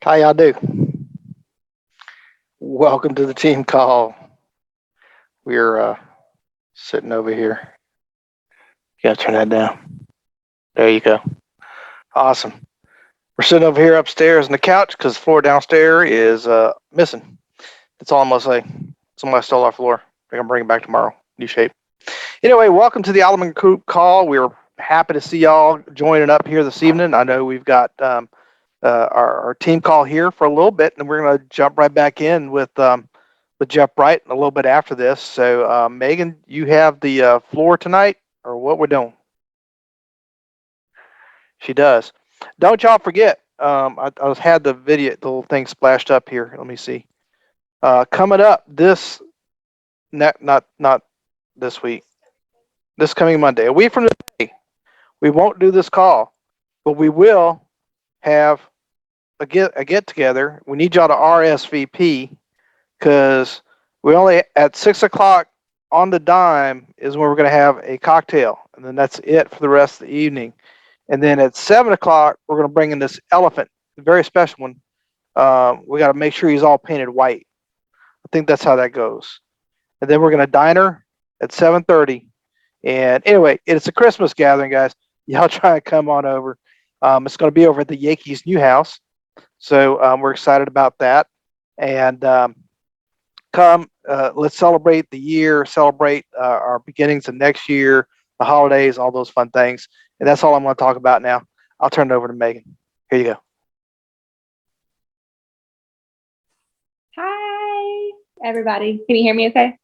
How y'all do? Welcome to the team call. We're sitting over here. You gotta turn that down. There you go. Awesome. We're sitting over here upstairs on the couch because the floor downstairs is missing. That's all I'm gonna say. Somebody stole our floor. They're gonna bring it back tomorrow. New shape. Anyway, welcome to the Alleman Group call. We're happy to see y'all joining up here this evening. I know we've got our team call here for a little bit, and we're going to jump right back in with Jeff Bright a little bit after this. So, Megan, you have the floor tonight, or what we're doing? She does. Don't y'all forget. I had the video, the little thing splashed up here. Let me see. Coming up this, not this week. This coming Monday, a week from today, we won't do this call, but we will have a get together. We need y'all to RSVP because we only at 6 o'clock on the dime is when we're going to have a cocktail, and then that's it for the rest of the evening. And then at 7 o'clock, we're going to bring in this elephant, a very special one. We got to make sure he's all painted white. I think that's how that goes. And then we're going to diner at 7:30. And anyway, it's a Christmas gathering, guys. Y'all try and come on over. It's going to be over at the Yankees' new house. So we're excited about that. And come, let's celebrate the year, celebrate our beginnings of next year, the holidays, all those fun things. And that's all I'm going to talk about now. I'll turn it over to Megan. Here you go. Hi, everybody. Can you hear me okay?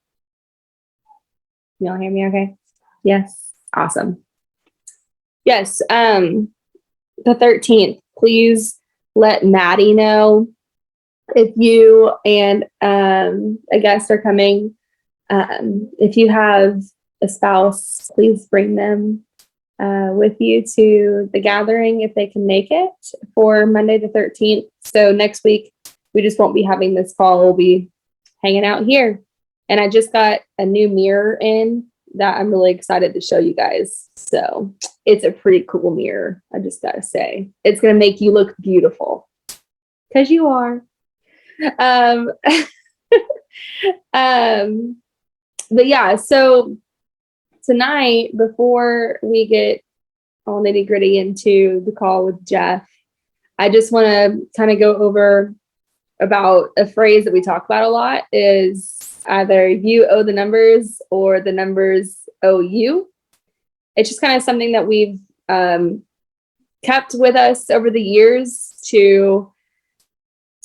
You all hear me okay? Yes. Awesome. Yes. The 13th, please let Maddie know if you and a guest are coming. If you have a spouse, please bring them with you to the gathering if they can make it for Monday the 13th. So next week, we just won't be having this call. We'll be hanging out here. And I just got a new mirror in that I'm really excited to show you guys. So it's a pretty cool mirror, I just gotta say. It's gonna make you look beautiful, because you are. But yeah, so tonight, before we get all nitty gritty into the call with Jeff, I just want to kind of go over about a phrase that we talk about a lot is either you owe the numbers or the numbers owe you. It's just kind of something that we've kept with us over the years to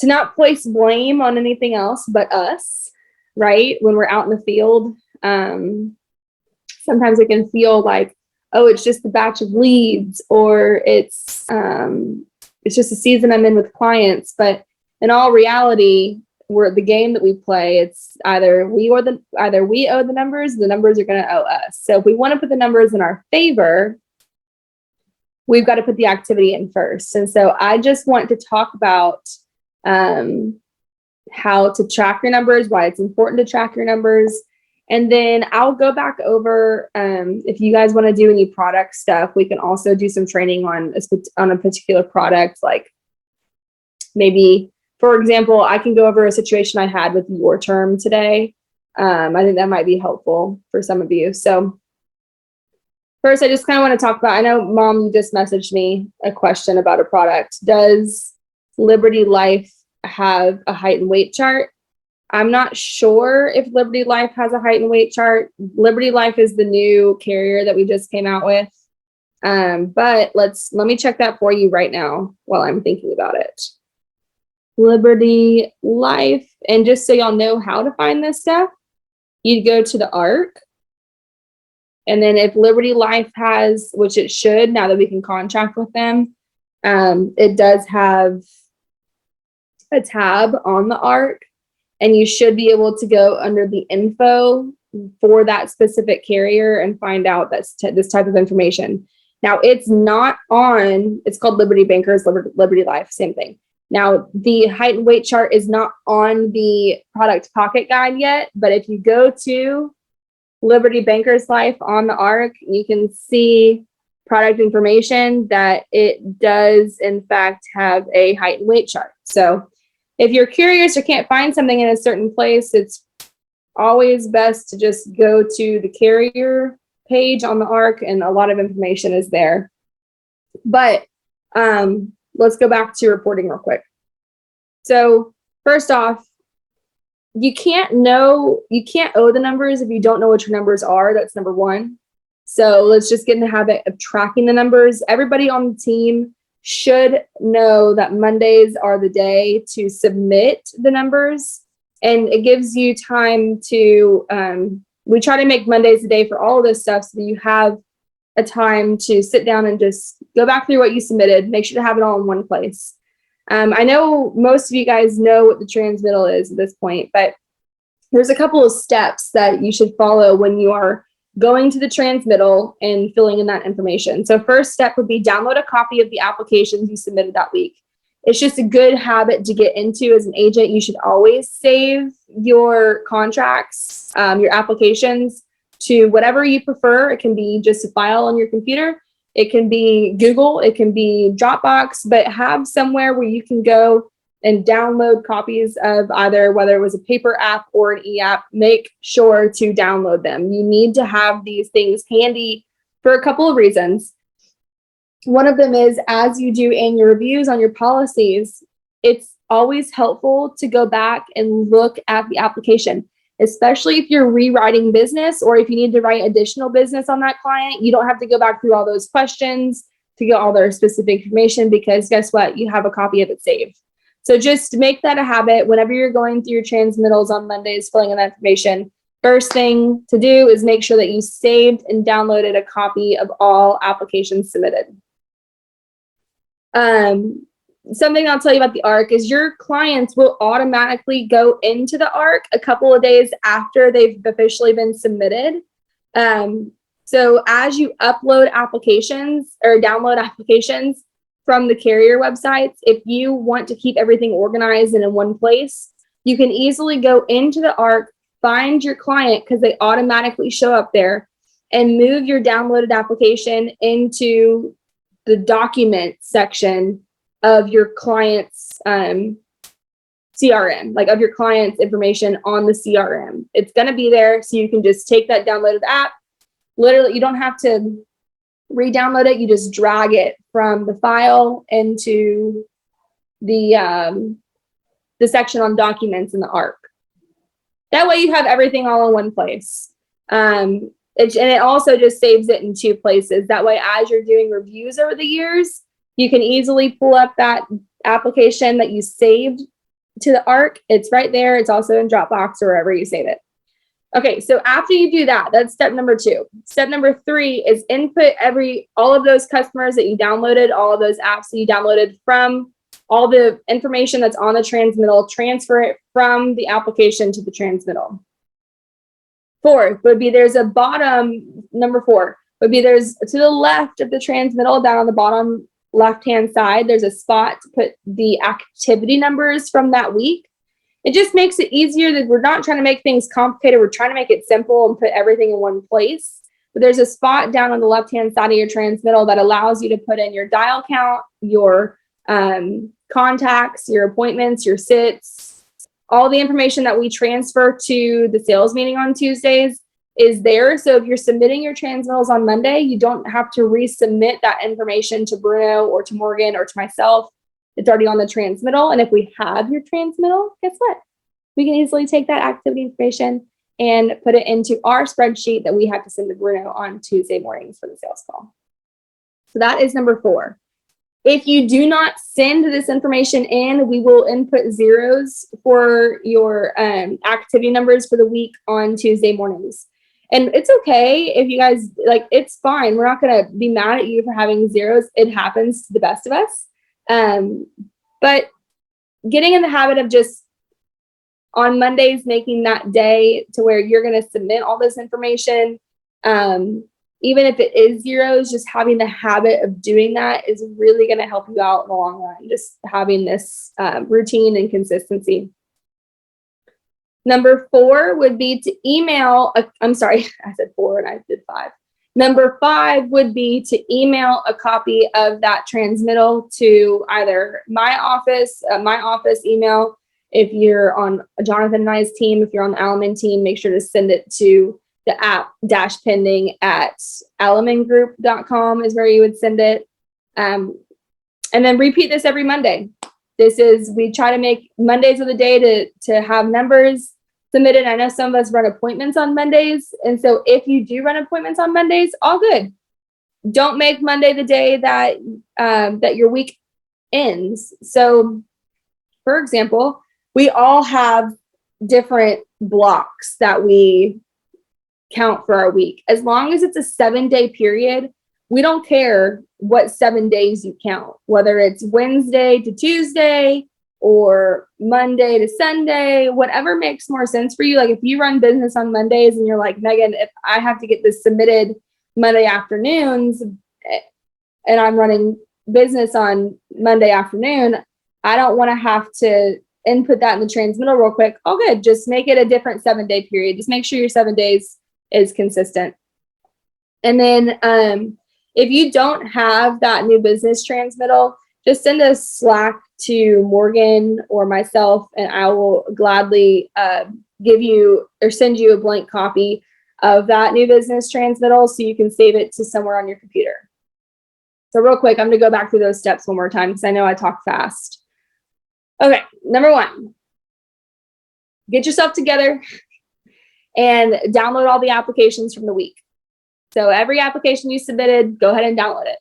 not place blame on anything else but us, right? When we're out in the field, sometimes it can feel like, oh, it's just a batch of leads, or it's just a season I'm in with clients. But in all reality, we're the game that we play. It's either we owe the numbers are going to owe us. So if we want to put the numbers in our favor, we've got to put the activity in first. And so I just want to talk about how to track your numbers, why it's important to track your numbers. And then I'll go back over, if you guys want to do any product stuff, we can also do some training on a particular product. Like maybe, for example, I can go over a situation I had with your term today. I think that might be helpful for some of you. So first, I just kind of want to talk about, I know, Mom, you just messaged me a question about a product. Does Liberty Life have a height and weight chart? I'm not sure if Liberty Life has a height and weight chart. Liberty Life is the new carrier that we just came out with. But let me check that for you right now while I'm thinking about it. Liberty Life. And just so y'all know how to find this stuff, you'd go to the ARC. And then if Liberty Life has, which it should now that we can contract with them, it does have a tab on the ARC. And you should be able to go under the info for that specific carrier and find out this type of information. Now, it's not on, it's called Liberty Bankers, Liberty Life, same thing. Now, the height and weight chart is not on the product pocket guide yet, but if you go to Liberty Bankers Life on the ARC, you can see product information that it does in fact have a height and weight chart. So if you're curious or can't find something in a certain place, it's always best to just go to the carrier page on the ARC, and a lot of information is there. But let's go back to reporting real quick. So first off, you can't owe the numbers if you don't know what your numbers are. That's number one. So let's just get in the habit of tracking the numbers. Everybody on the team should know that Mondays are the day to submit the numbers. And it gives you time to, we try to make Mondays the day for all of this stuff so that you have a time to sit down and just go back through what you submitted, make sure to have it all in one place. I know most of you guys know what the transmittal is at this point, but there's a couple of steps that you should follow when you are going to the transmittal and filling in that information. So first step would be download a copy of the applications you submitted that week. It's just a good habit to get into as an agent. You should always save your contracts, your applications to whatever you prefer. It can be just a file on your computer. It can be Google, it can be Dropbox, but have somewhere where you can go and download copies of either, whether it was a paper app or an e-app. Make sure to download them. You need to have these things handy for a couple of reasons. One of them is, as you do annual reviews on your policies, it's always helpful to go back and look at the application, especially if you're rewriting business or if you need to write additional business on that client. You don't have to go back through all those questions to get all their specific information, because guess what? You have a copy of it saved. So just make that a habit whenever you're going through your transmittals on Mondays, filling in that information. First thing to do is make sure that you saved and downloaded a copy of all applications submitted. Something I'll tell you about the ARC is your clients will automatically go into the ARC a couple of days after they've officially been submitted. So as you upload applications or download applications from the carrier websites, if you want to keep everything organized and in one place, you can easily go into the ARC, find your client because they automatically show up there, and move your downloaded application into the document section of your client's CRM, like of your client's information on the CRM. It's going to be there, so you can just take that downloaded app. Literally, you don't have to re-download it. You just drag it from the file into the section on documents in the ARC. That way you have everything all in one place. And it also just saves it in two places. That way, as you're doing reviews over the years, you can easily pull up that application that you saved to the ARC. It's right there. It's also in Dropbox or wherever you save it. Okay, so after you do that, that's step number 2. Step number 3 is input all of those customers that you downloaded, all of those apps that you downloaded from all the information that's on the transmittal, transfer it from the application to the transmittal. 4 would be there's a bottom, number 4 would be there's to the left of the transmittal, down on the bottom left-hand side, there's a spot to put the activity numbers from that week. It just makes it easier that we're not trying to make things complicated. We're trying to make it simple and put everything in one place. But there's a spot down on the left-hand side of your transmittal that allows you to put in your dial count, your contacts, your appointments, your sits, all the information that we transfer to the sales meeting on Tuesdays is there. So if you're submitting your transmittals on Monday, you don't have to resubmit that information to Bruno or to Morgan or to myself. It's already on the transmittal. And if we have your transmittal, guess what? We can easily take that activity information and put it into our spreadsheet that we have to send to Bruno on Tuesday mornings for the sales call. So that is number 4. If you do not send this information in, we will input zeros for your activity numbers for the week on Tuesday mornings. And it's okay if you guys, it's fine. We're not going to be mad at you for having zeros. It happens to the best of us. But getting in the habit of just on Mondays, making that day to where you're going to submit all this information, even if it is zeros, just having the habit of doing that is really going to help you out in the long run, just having this routine and consistency. Number 4 would be to email, I'm sorry, I said 4 and I did 5. Number 5 would be to email a copy of that transmittal to either my office email. If you're on Jonathan and I's team, if you're on the Alleman team, make sure to send it to the app-pending at allemangroup.com is where you would send it. And then repeat this every Monday. We try to make Mondays of the day to have numbers submitted. I know some of us run appointments on Mondays. And so if you do run appointments on Mondays, all good. Don't make Monday the day that that your week ends. So for example, we all have different blocks that we count for our week. As long as it's a 7-day period, we don't care what 7 days you count, whether it's Wednesday to Tuesday or Monday to Sunday, whatever makes more sense for you. Like if you run business on Mondays and you're like, Megan, if I have to get this submitted Monday afternoons and I'm running business on Monday afternoon, I don't want to have to input that in the transmittal real quick. Oh, good. Just make it a different 7-day period. Just make sure your 7 days is consistent. And then if you don't have that new business transmittal, just send a Slack to Morgan or myself, and I will gladly give you or send you a blank copy of that new business transmittal so you can save it to somewhere on your computer. So real quick, I'm going to go back through those steps one more time because I know I talk fast. Okay, number 1, get yourself together and download all the applications from the week. So every application you submitted, go ahead and download it.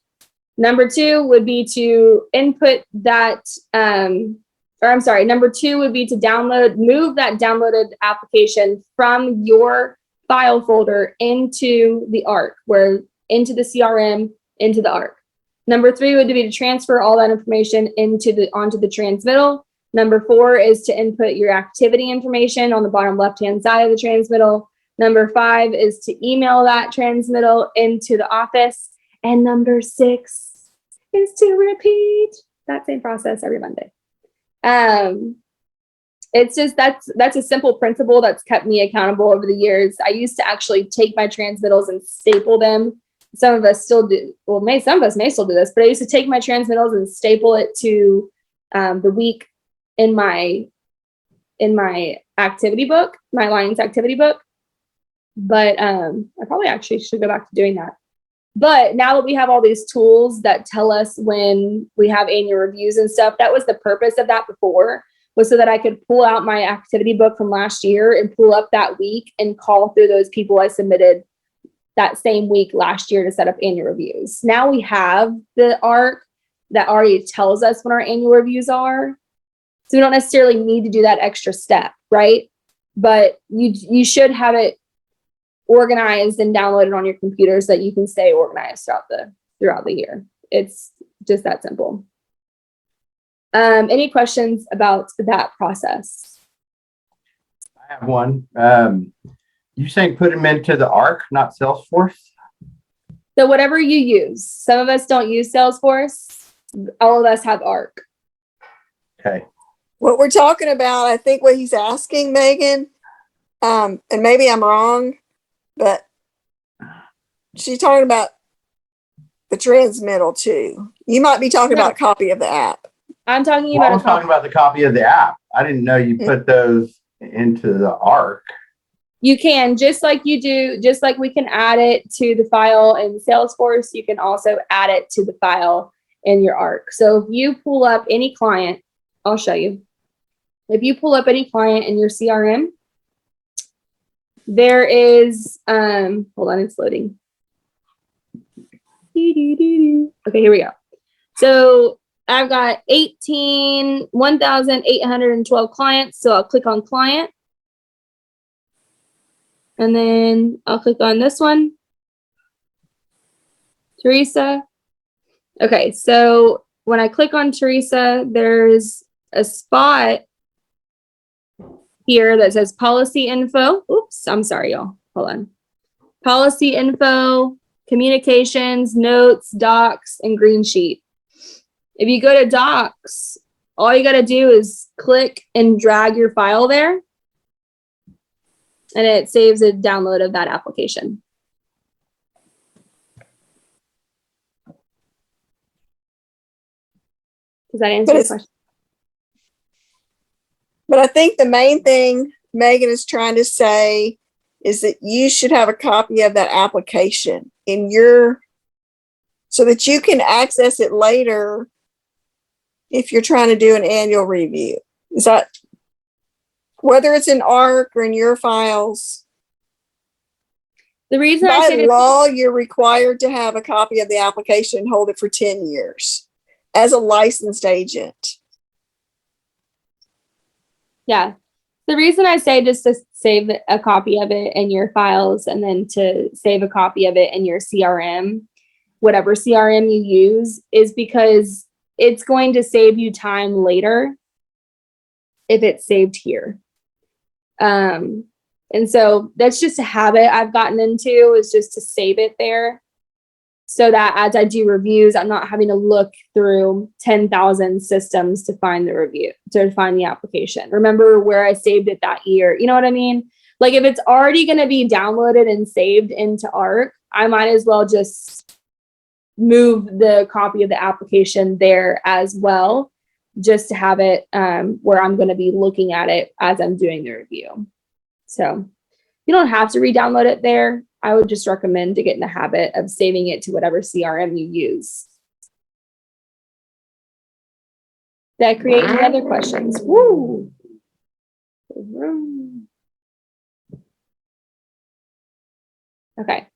Number 2 would be to input that, number 2 would be to move that downloaded application from your file folder into the ARC, into the CRM, into the ARC. Number 3 would be to transfer all that information onto the transmittal. Number 4 is to input your activity information on the bottom left-hand side of the transmittal. Number 5 is to email that transmittal into the office. And number 6 is to repeat that same process every Monday. It's just, that's a simple principle that's kept me accountable over the years. I used to actually take my transmittals and staple them. Some of us still do. Well, some of us may still do this, but I used to take my transmittals and staple it to the week in my activity book, my Alliance activity book. But I probably actually should go back to doing that. But now that we have all these tools that tell us when we have annual reviews and stuff, that was the purpose of that before, was so that I could pull out my activity book from last year and pull up that week and call through those people I submitted that same week last year to set up annual reviews. Now we have the ARC that already tells us when our annual reviews are. So we don't necessarily need to do that extra step, right? But you should have it organized and downloaded on your computer so that you can stay organized throughout the year. It's just that simple. Any questions about that process? I have one. You saying put them into the ARC, not Salesforce? So whatever you use. Some of us don't use Salesforce. All of us have ARC. Okay. What we're talking about, I think what he's asking, Megan, and maybe I'm wrong, but she's talking about the transmittal too. You might be talking about a copy of the app. I'm talking Well, about I was talking about the copy of the app. I didn't know you put those into the ARC. You can, just like you do, just like we can add it to the file in Salesforce, you can also add it to the file in your ARC. So if you pull up any client, I'll show you. If you pull up any client in your CRM, there is, hold on, it's loading. Okay, here we go. So I've got 1,812 clients. So I'll click on client. And then I'll click on this one, Teresa. Okay, so when I click on Teresa, there's a spot here that says policy info. Oops, I'm sorry, y'all. Hold on. Policy info, communications, notes, docs, and green sheet. If you go to docs, all you got to do is click and drag your file there. And it saves a download of that application. Does that answer But your it's- question? But I think the main thing Megan is trying to say is that you should have a copy of that application in your, so that you can access it later if you're trying to do an annual review. Is that, whether it's in ARC or in your files, The reason I by say this, law, you're required to have a copy of the application and hold it for 10 years as a licensed agent. yeah, the reason I say just to save a copy of it in your files and then to save a copy of it in your CRM, whatever CRM you use, is because it's going to save you time later if it's saved here. And so that's just a habit I've gotten into, is just to save it there, so that as I do reviews, I'm not having to look through 10,000 systems to find the review, to find the application. Remember where I saved it that year. You know what I mean? Like if it's already going to be downloaded and saved into ARC, I might as well just move the copy of the application there as well, just to have it where I'm going to be looking at it as I'm doing the review. So you don't have to re-download it there. I would just recommend to get in the habit of saving it to whatever CRM you use. Did I create any other questions? Woo! Okay.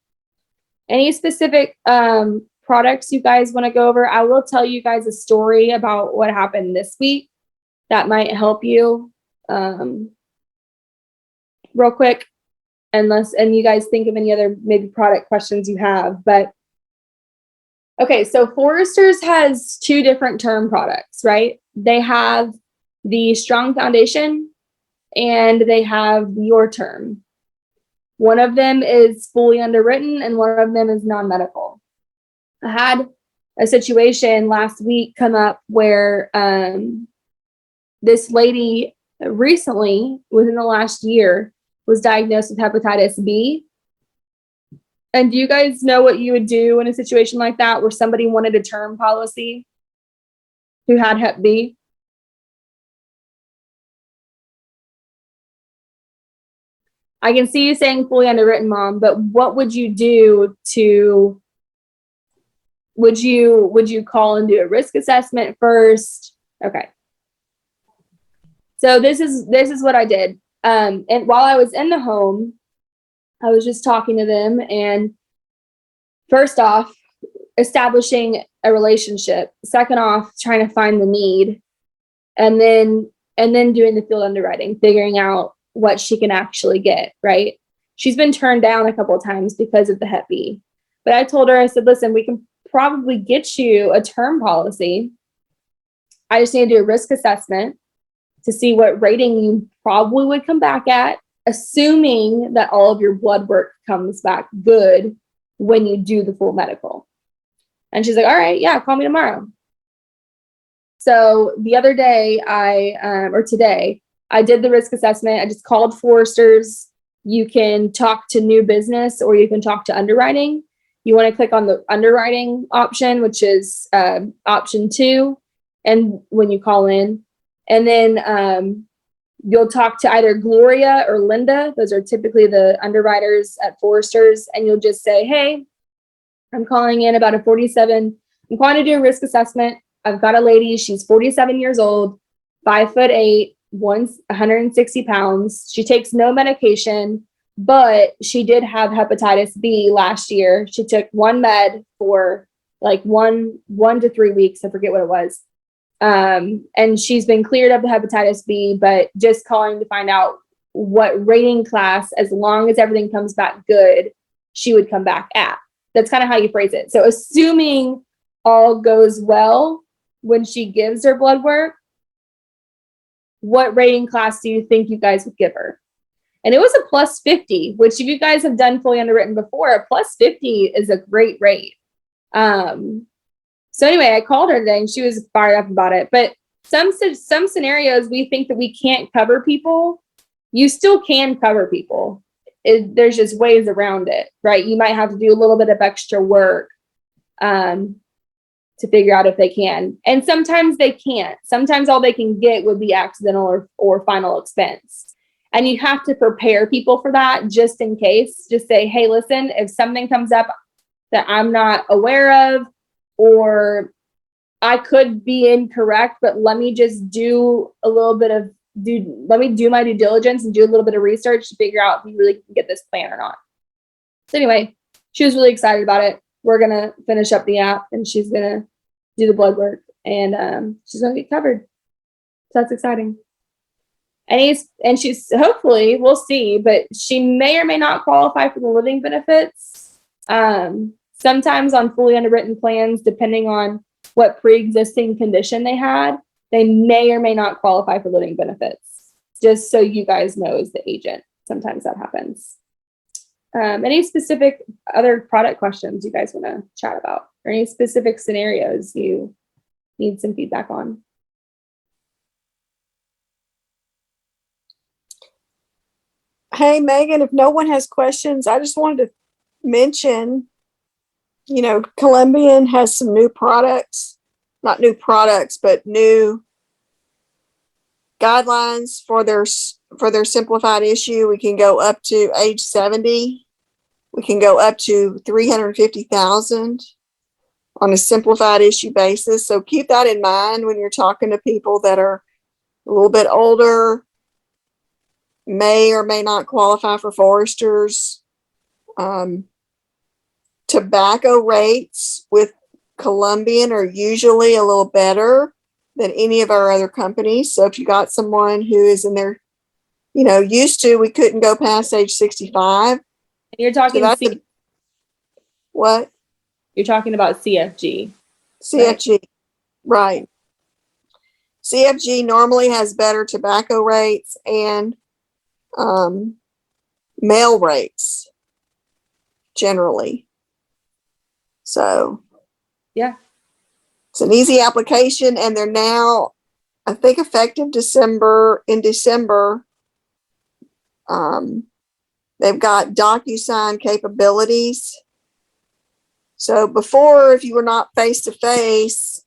Any specific products you guys want to go over? I will tell you guys a story about what happened this week that might help you real quick, and you guys think of any other maybe product questions you have. But okay, so Forrester's has 2 different term products, right? They have the Strong Foundation and they have your term. One of them is fully underwritten and one of them is non-medical. I had a situation last week come up where this lady recently, within the last year, was diagnosed with hepatitis B. And do you guys know what you would do in a situation like that, where somebody wanted a term policy who had Hep B? I can see you saying fully underwritten, Mom, but what would you do to, would you call and do a risk assessment first? Okay. So this is what I did. And while I was in the home, I was just talking to them, and first off, establishing a relationship. Second off, trying to find the need, and then doing the field underwriting, figuring out what she can actually get, right? She's been turned down a couple of times because of the Hep B. But I told her, I said, listen, we can probably get you a term policy. I just need to do a risk assessment to see what rating you probably would come back at, assuming that all of your blood work comes back good when you do the full medical. And she's like, all right, yeah, call me tomorrow. So the other day, today, I did the risk assessment. I just called Forrester's. You can talk to new business or you can talk to underwriting. You want to click on the underwriting option, which is option 2. And when you call in, and then you'll talk to either Gloria or Linda. Those are typically the underwriters at Forrester's. And you'll just say, hey, I'm calling in about I'm calling to do a risk assessment. I've got a lady, she's 47 years old, 5'8", 160 pounds. She takes no medication, but she did have hepatitis B last year. She took one med for like one to 3 weeks. I forget what it was. And she's been cleared of the hepatitis B, but just calling to find out what rating class, as long as everything comes back good, she would come back at. That's kind of how you phrase it. So assuming all goes well when she gives her blood work, what rating class do you think you guys would give her? And it was a plus 50, which if you guys have done fully underwritten before, a plus 50 is a great rate. So anyway, I called her today and she was fired up about it. But some scenarios we think that we can't cover people, you still can cover people. There's just ways around it, right? You might have to do a little bit of extra work. to figure out if they can. And sometimes they can't. Sometimes all they can get would be accidental or final expense. And you have to prepare people for that just in case. Just say, hey, listen, if something comes up that I'm not aware of, or I could be incorrect, but let me just do a little bit of let me do my due diligence and do a little bit of research to figure out if we really can get this plan or not. So anyway, she was really excited about it. We're going to finish up the app and she's going to do the blood work and she's going to get covered. So that's exciting. And she's hopefully, we'll see, but she may or may not qualify for the living benefits. Sometimes on fully underwritten plans, depending on what pre-existing condition they had, they may or may not qualify for living benefits. Just so you guys know as the agent, sometimes that happens. Any specific other product questions you guys want to chat about, or any specific scenarios you need some feedback on? Hey, Megan, if no one has questions, I just wanted to mention, Columbian has some new products, not new products, but new guidelines for their simplified issue. We can go up to age 70. We can go up to 350,000 on a simplified issue basis. So keep that in mind when you're talking to people that are a little bit older, may or may not qualify for foresters. Tobacco rates with Columbian are usually a little better than any of our other companies. So if you got someone who is in their, used to, we couldn't go past age 65. You're talking what? You're talking about CFG. CFG, right. CFG normally has better tobacco rates and mail rates generally. So yeah, it's an easy application, and they're now, I think, effective in December. They've got DocuSign capabilities. So before, if you were not face to face,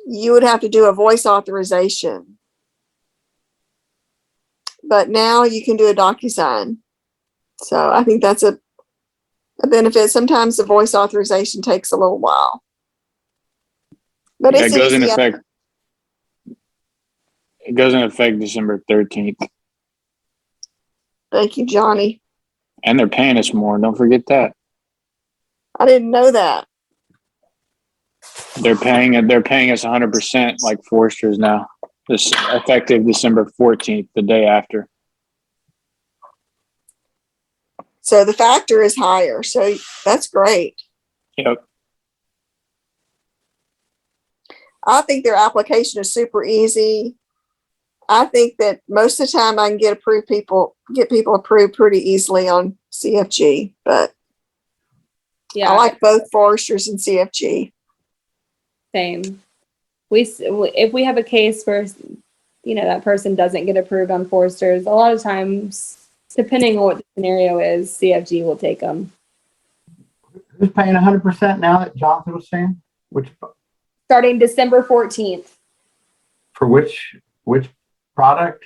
you would have to do a voice authorization. But now you can do a DocuSign. So I think that's a benefit. Sometimes the voice authorization takes a little while. But it goes in effect. It goes in effect December 13th. Thank you, Johnny. And they're paying us more. Don't forget that. I didn't know that. They're paying us 100% like Foresters now. This effective December 14th, the day after. So the factor is higher. So that's great. Yep. I think their application is super easy. I think that most of the time I can get people approved pretty easily on CFG, but yeah, I like both Foresters and CFG. Same. If we have a case where that person doesn't get approved on Foresters, a lot of times, depending on what the scenario is, CFG will take them. Who's paying 100% now that Jonathan was saying? Starting December 14th. For which product?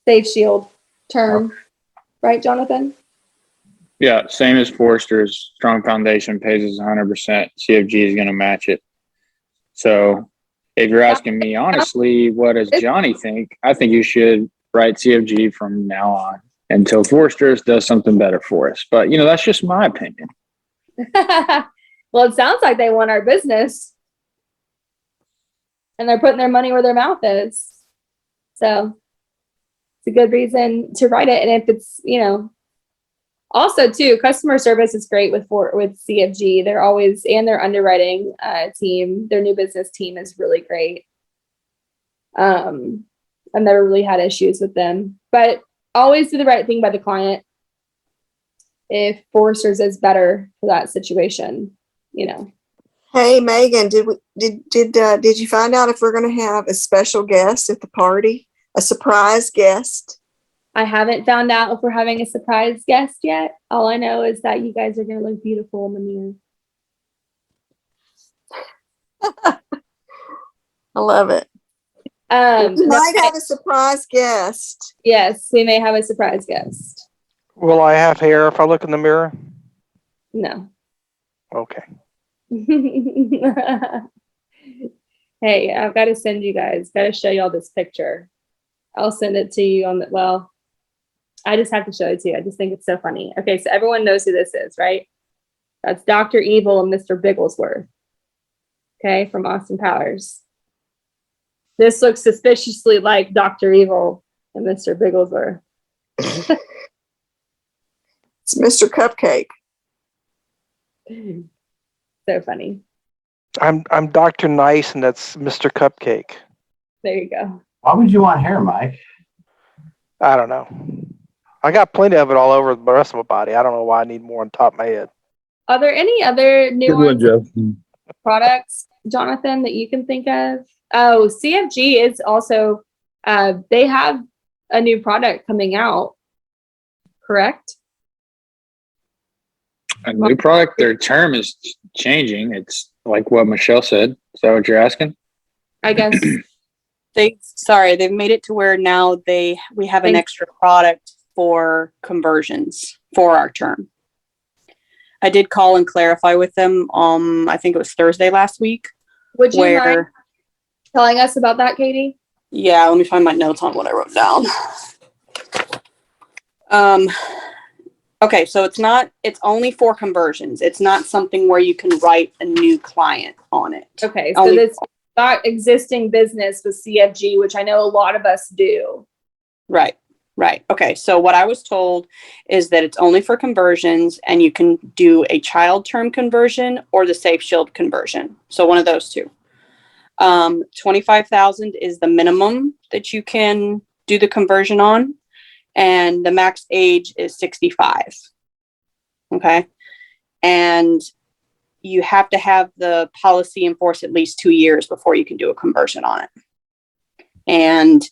Safe Shield term. Okay. Right, Jonathan? Yeah, same as Foresters. Strong Foundation pays us 100%. CFG is going to match it. So if you're asking me honestly, what does Johnny think? I think you should write CFG from now on until Foresters does something better for us. But, that's just my opinion. Well, it sounds like they want our business. And they're putting their money where their mouth is. So it's a good reason to write it. And if it's, also too, customer service is great with CFG. They're always, and their underwriting team, their new business team is really great. I've never really had issues with them, but always do the right thing by the client. If Foresters is better for that situation, Hey, Megan, did you find out if we're going to have a special guest at the party? A surprise guest? I haven't found out if we're having a surprise guest yet. All I know is that you guys are going to look beautiful in the mirror. love it. We No, might have a surprise guest. yes, we may have a surprise guest. Will I have hair if I look in the mirror? No. Okay. Hey, I've got to send you guys, got to show y'all this picture. I'll send it to you on the, well, I just have to show it to you. I just think it's so funny. Okay, so everyone knows who this is, right? That's Dr. Evil and Mr. Bigglesworth. Okay, from Austin Powers. This looks suspiciously like Dr. Evil and Mr. Bigglesworth. It's Mr. Cupcake. So funny. I'm Dr. Nice, and that's Mr. Cupcake. There you go. Why would you want hair, Mike? I don't know. I got plenty of it all over the rest of my body. I don't know why I need more on top of my head. Are there any other Good one, nuanced Jeff. products, Jonathan, that you can think of? Oh, CFG is also, they have a new product coming out, correct? A new product, their term is changing. It's like what Michelle said. Is that what you're asking? I guess. They've made it to where now we have an extra product for conversions for our term. I did call and clarify with them. I think it was Thursday last week. Would you mind telling us about that, Katie? Yeah, let me find my notes on what I wrote down. Okay, so it's only for conversions. It's not something where you can write a new client on it. Okay, so this got existing business with CFG, which I know a lot of us do. Right. Okay, so what I was told is that it's only for conversions, and you can do a child term conversion or the Safe Shield conversion. So one of those two. 25,000 is the minimum that you can do the conversion on, and the max age is 65. Okay, and you have to have the policy in force at least 2 years before you can do a conversion on it, and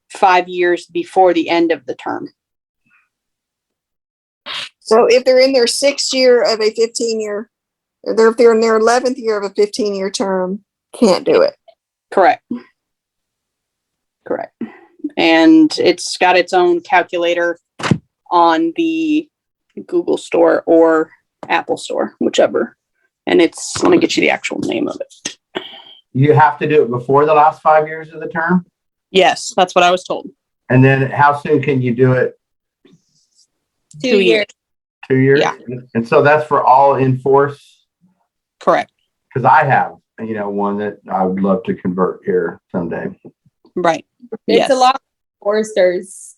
5 years before the end of the term. So if they're in their 6th year of a 15-year, if they're in their 11th year of a 15-year term, can't do it. Correct. And it's got its own calculator on the Google Store or Apple Store, whichever. And let me get you the actual name of it. You have to do it before the last 5 years of the term? Yes, that's what I was told. And then how soon can you do it? 2 years. 2 years? Yeah. And so that's for all in force? Correct. Because I have, one that I would love to convert here someday. Right. It's a lot of Forrester's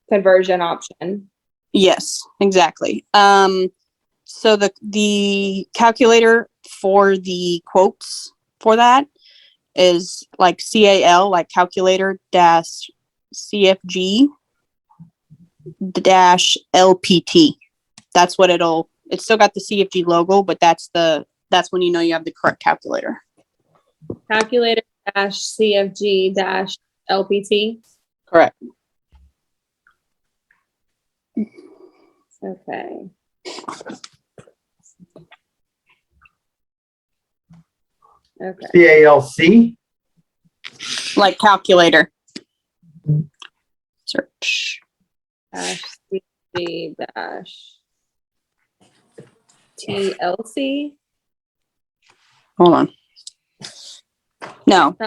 conversion option. Yes, exactly. So the calculator for the quotes for that is like CAL, like calculator dash CFG dash LPT. That's what it's still got the CFG logo, but that's when you know you have the correct calculator. Calculator dash CFG dash LPT. Correct. Okay. CALC? Like calculator. Search. Dash CFG dash TLC. Hold on. No.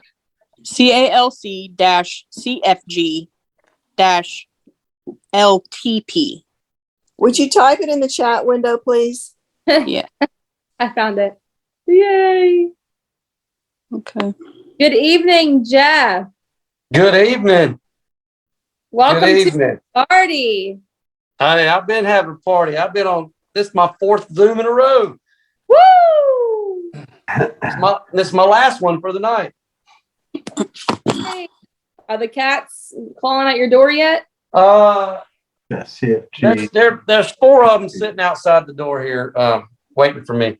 CALC dash CFG dash LTP. Would you type it in the chat window, please? Yeah. I found it. Yay. Okay. Good evening, Jeff. Good evening. Welcome Good to evening. the party. Honey, I've been having a party. I've been on this is my 4th Zoom in a row. Woo! This is my last one for the night. Hey. Are the cats clawing at your door yet? CFG. There's 4 of them sitting outside the door here, waiting for me.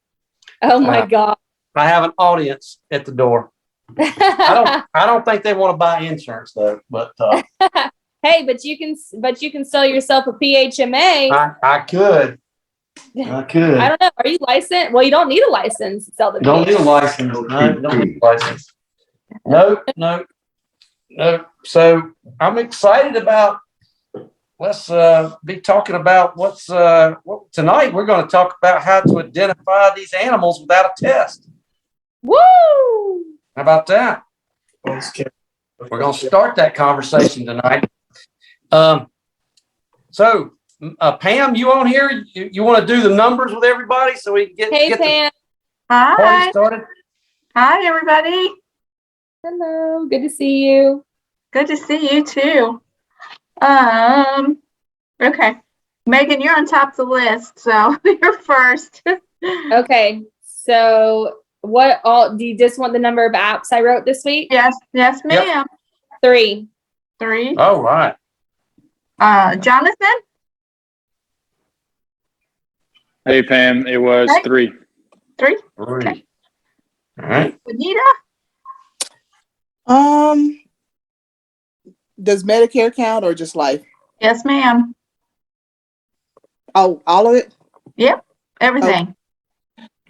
Oh my God. I have an audience at the door. I don't think they want to buy insurance though, but Hey, but you can sell yourself a PHMA. I could. I could. I don't know. Are you licensed? Well, you don't need a license to sell the Don't need a PHMA. license. No, don't need a license. No. So I'm excited about, let's be talking about what tonight we're going to talk about how to identify these animals without a test. Woo! How about that? We're going to start that conversation tonight. So Pam, you on here? You want to do the numbers with everybody so we can Hey, get Pam. the party Hi. started? Hi, everybody. Hello. Good to see you. Good to see you too. Okay. Megan, you're on top of the list, so you're first. Okay. So what all do you just want the number of apps I wrote this week? Yes, ma'am. 3. 3. All right. Jonathan? Hey, Pam, it was Hey. 3. 3. 3. Okay. All right. Anita? Does Medicare count or just life? Yes, ma'am. Oh, all of it? Yep. Everything.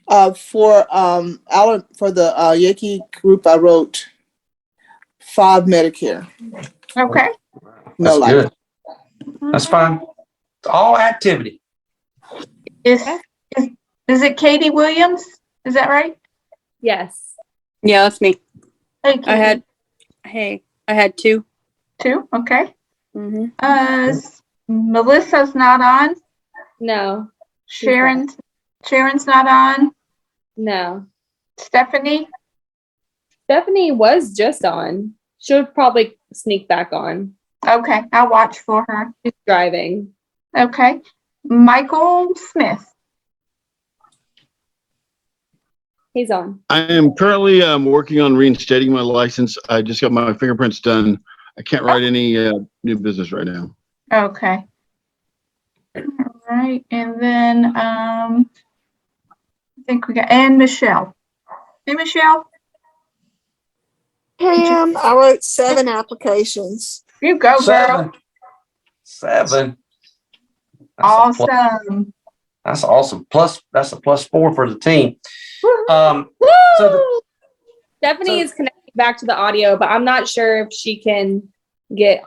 For Alan, for the Yankee group, I wrote 5 Medicare. Okay. No That's life. good. That's fine. All activity. Is it Katie Williams? Is that right? Yes. Yeah, that's me. Hey, Katie. I had 2. 2. Okay. Mm-hmm. Melissa's not on. No. Sharon's not on. No. Stephanie? Stephanie was just on. She'll probably sneak back on. Okay. I'll watch for her. She's driving. Okay. Michael Smith. He's on. I am currently working on reinstating my license. I just got my fingerprints done. I can't write any new business right now. Okay. All right. And then I think we got and Michelle. Hey, Michelle. Pam, I wrote 7 applications. You go, girl. 7. That's a plus. Awesome. That's awesome. Plus, that's a +4 for the team. Woo! So Stephanie is connecting back to the audio, but I'm not sure if she can get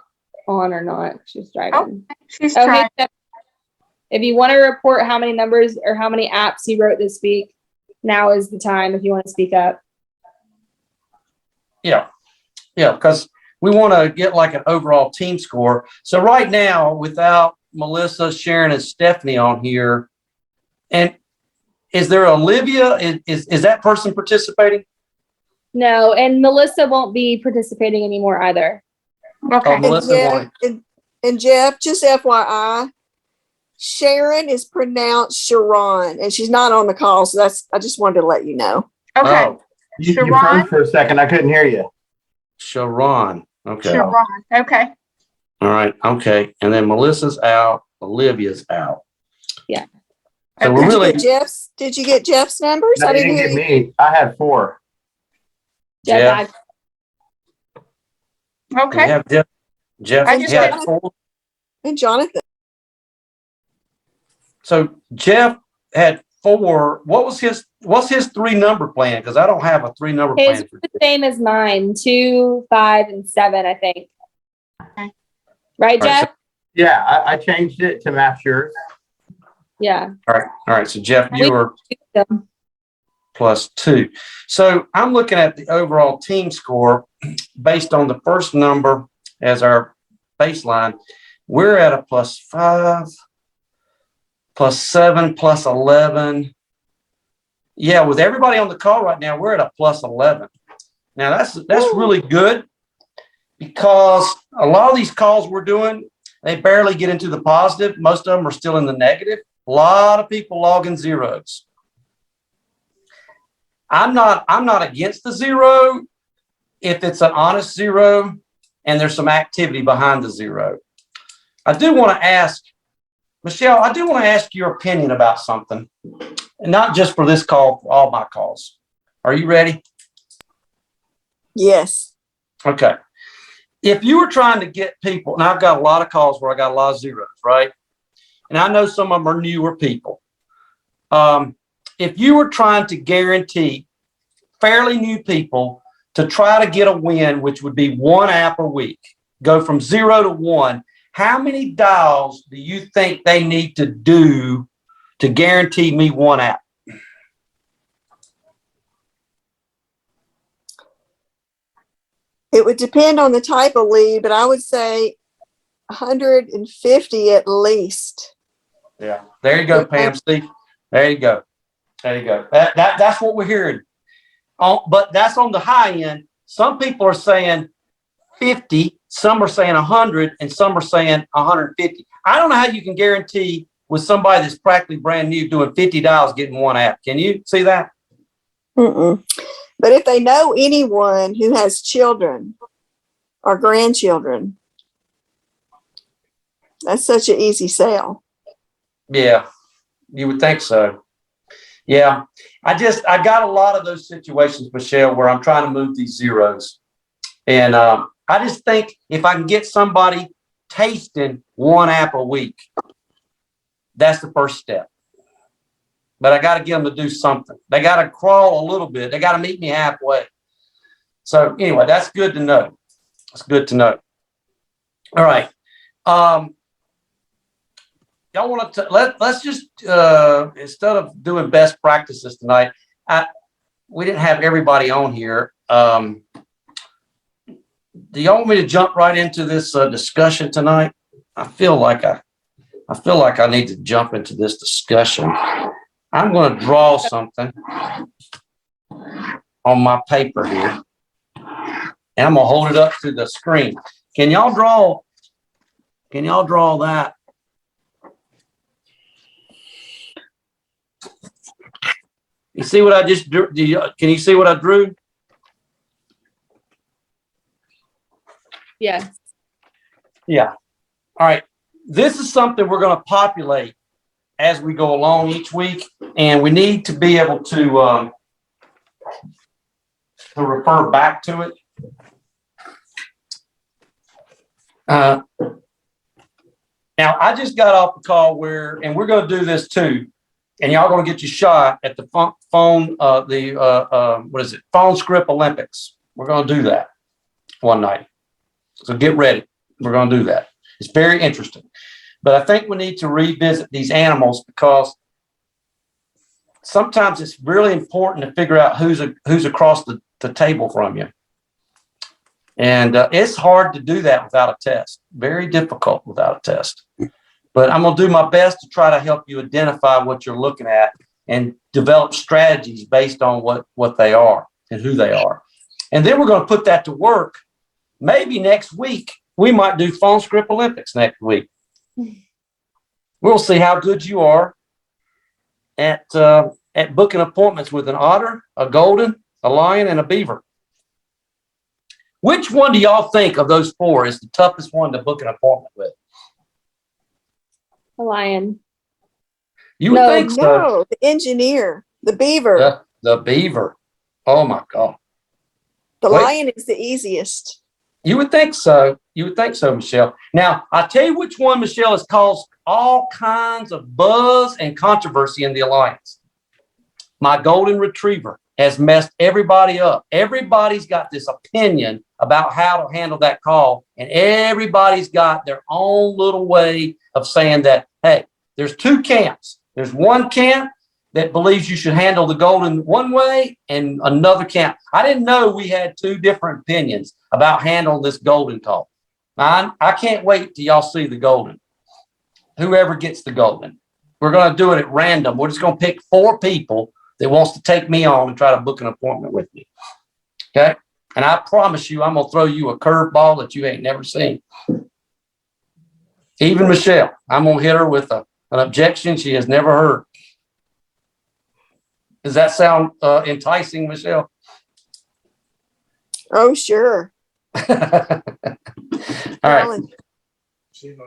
on or not. She's driving. She's Okay. trying. If you want to report how many numbers or how many apps you wrote this week, now is the time if you want to speak up. Yeah, because we want to get like an overall team score. So right now, without Melissa, Sharon, and Stephanie on here, and is there Olivia? Is that person participating? No, and Melissa won't be participating anymore either. Okay. Oh, Melissa wanted. And Jeff, just FYI, Sharon is pronounced Sharon, and she's not on the call, so I just wanted to let you know. Okay. Oh, You Sharon? froze for a second. I couldn't hear you. Sharon. Okay. Sharon. Okay. All right. Okay. And then Melissa's out. Olivia's out. Yeah. So we're really. Did you get Jeff's numbers? No, I you didn't didn't hear get you. me. I had 4. Jeff. We Okay. have Jeff. Jeff I just had did. 4. And Jonathan. So Jeff had 4. What's his 3-number plan? Because I don't have a 3-number His plan. was the same as mine, 2, 5, and 7, I think. Okay. Right, All right, Jeff? Yeah, I changed it to match yours. Yeah. All right. So Jeff, you were Them. +2. So I'm looking at the overall team score based on the first number as our baseline. We're at a +5, +7, +11. Yeah, with everybody on the call right now, we're at a +11. Now that's really good because a lot of these calls we're doing, they barely get into the positive. Most of them are still in the negative. A lot of people logging zeros. I'm not against the 0 if it's an honest 0 and there's some activity behind the 0. I do want to ask, Michelle, your opinion about something, and not just for this call, for all my calls. Are you ready? Yes. Okay. If you were trying to get people, and I've got a lot of calls where I got a lot of zeros, right? And I know some of them are newer people. If you were trying to guarantee fairly new people to try to get a win, which would be 1 app a week, go from 0 to 1, how many dials do you think they need to do to guarantee me 1 app? It would depend on the type of lead, but I would say 150 at least. Yeah. There you go, Pam. See, there you go. There you go. That's what we're hearing. But that's on the high end. Some people are saying 50, some are saying 100, and some are saying 150. I don't know how you can guarantee with somebody that's practically brand new doing 50 dials getting 1 app. Can you see that? Mm-mm. But if they know anyone who has children or grandchildren, that's such an easy sale. Yeah, you would think so. Yeah, I got a lot of those situations, Michelle, where I'm trying to move these zeros. And I just think if I can get somebody tasting 1 app a week, that's the first step. But I got to get them to do something. They got to crawl a little bit. They got to meet me halfway. So anyway, that's good to know. That's good to know. All right. Y'all want to let's just instead of doing best practices tonight, we didn't have everybody on here. Do y'all want me to jump right into this discussion tonight? I feel like I need to jump into this discussion. I'm going to draw something on my paper here, and I'm going to hold it up to the screen. Can y'all draw that? You see what I just drew? Can you see what I drew? Yes. Yeah. All right. This is something we're going to populate as we go along each week, and we need to be able to refer back to it. Now, I just got off the call and we're going to do this too, and y'all going to get your shot at the phone script Olympics. We're going to do that one night. So get ready. We're going to do that. It's very interesting. But I think we need to revisit these animals because sometimes it's really important to figure out who's across the table from you. And it's hard to do that without a test. Very difficult without a test. But I'm going to do my best to try to help you identify what you're looking at and develop strategies based on what they are and who they are. And then we're going to put that to work. Maybe next week, we might do phone script Olympics next week. We'll see how good you are at booking appointments with an otter, a golden, a lion, and a beaver. Which one do y'all think of those 4 is the toughest one to book an appointment with? The lion. You would think so. No, the engineer, the beaver. The beaver. Oh my God. The lion is the easiest. You would think so. You would think so, Michelle. Now, I'll tell you which one, Michelle, has caused all kinds of buzz and controversy in the Alliance. My golden retriever has messed everybody up. Everybody's got this opinion about how to handle that call, and everybody's got their own little way of saying that, hey, there's 2 camps. There's one camp that believes you should handle the golden one way and another camp. I didn't know we had 2 different opinions about handling this golden call. I can't wait till y'all see the golden. Whoever gets the golden. We're going to do it at random. We're just going to pick 4 people that wants to take me on and try to book an appointment with me. Okay? And I promise you, I'm going to throw you a curveball that you ain't never seen. Even Michelle, I'm going to hit her with an objection she has never heard. Does that sound enticing, Michelle? Oh, sure. All right.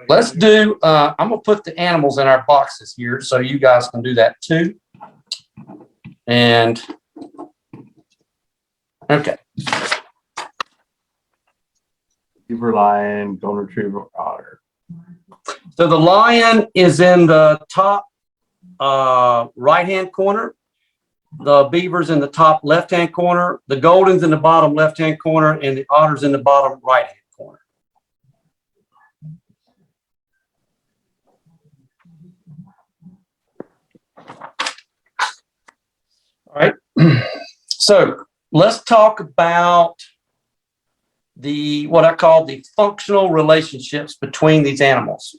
Let's do, I'm going to put the animals in our boxes here so you guys can do that too. And, okay. Beaver, lion, golden retriever, otter. So the lion is in the top right-hand corner. The beaver's in the top left-hand corner, the golden's in the bottom left-hand corner, and the otter's in the bottom right-hand corner. All right. So let's talk about what I call the functional relationships between these animals.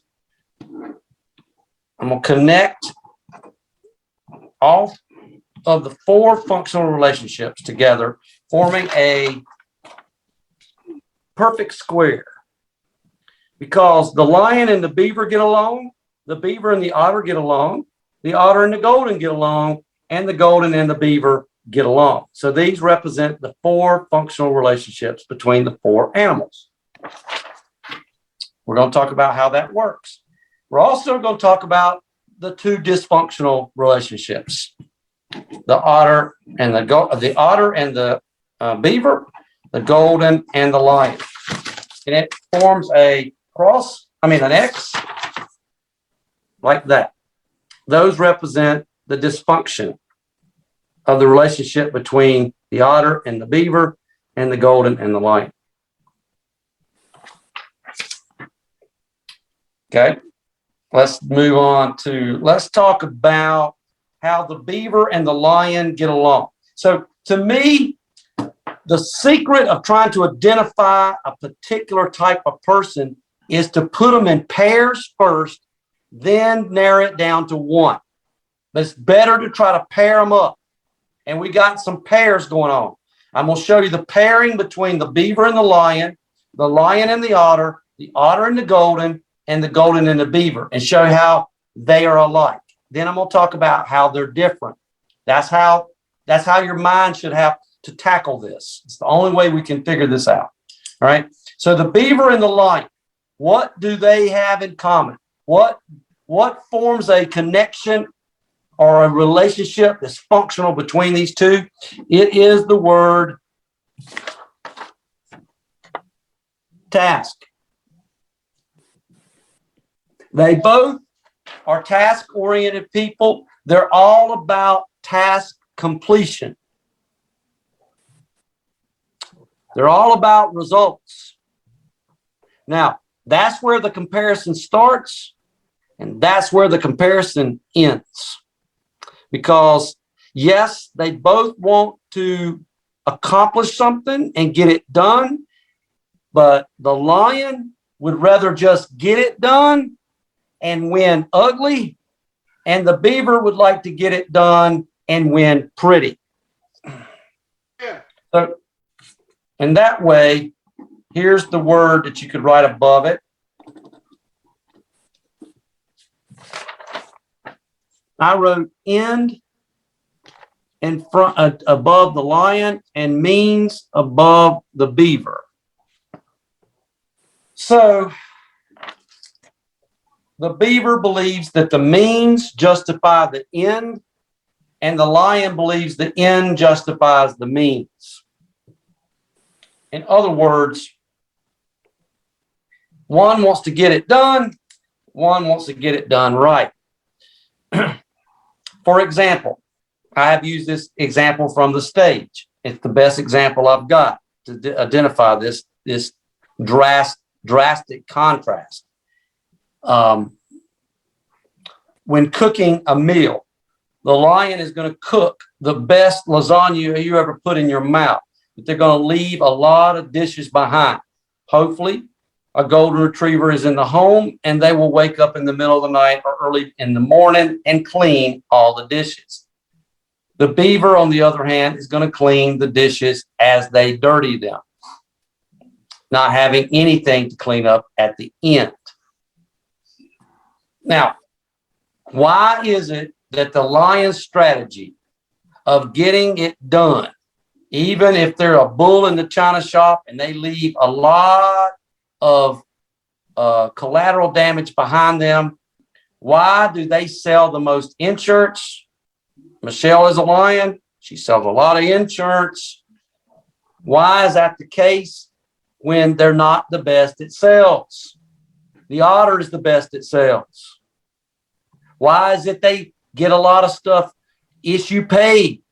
I'm going to connect all of the 4 functional relationships together, forming a perfect square. Because the lion and the beaver get along, the beaver and the otter get along, the otter and the golden get along, and the golden and the beaver get along. So these represent the 4 functional relationships between the 4 animals. We're going to talk about how that works. We're also going to talk about the 2 dysfunctional relationships: the otter and the beaver, the golden and the lion. And it forms an X like that. Those represent the dysfunction of the relationship between the otter and the beaver and the golden and the lion. Okay, let's move on let's talk about how the beaver and the lion get along. So to me, the secret of trying to identify a particular type of person is to put them in pairs first, then narrow it down to one. But it's better to try to pair them up. And we got some pairs going on. I'm going to show you the pairing between the beaver and the lion and the otter and the golden and the beaver, and show you how they are alike. Then I'm going to talk about how they're different. That's how your mind should have to tackle this. It's the only way we can figure this out. All right. So the beaver and the lion, what do they have in common? What forms a connection or a relationship that's functional between these two? It is the word task. They both are task-oriented people. They're all about task completion. They're all about results. Now, that's where the comparison starts, and that's where the comparison ends. Because, yes, they both want to accomplish something and get it done, but the lion would rather just get it done and win ugly, and the beaver would like to get it done and win pretty. Yeah. So, in that way, here's the word that you could write above it. I wrote end in front above the lion and means above the beaver. So the beaver believes that the means justify the end, and the lion believes the end justifies the means. In other words, one wants to get it done, one wants to get it done right. For example, I have used this example from the stage. It's the best example I've got to identify this drastic contrast. When cooking a meal, the lion is going to cook the best lasagna you ever put in your mouth, but they're going to leave a lot of dishes behind. Hopefully, a golden retriever is in the home and they will wake up in the middle of the night or early in the morning and clean all the dishes. The beaver, on the other hand, is going to clean the dishes as they dirty them, not having anything to clean up at the end. Now, why is it that the lion's strategy of getting it done, even if they're a bull in the china shop and they leave a lot of collateral damage behind them, why do they sell the most insurance? Michelle is a lion. She sells a lot of insurance. Why is that the case when they're not the best at sales? The otter is the best at sales. Why is it they get a lot of stuff issue paid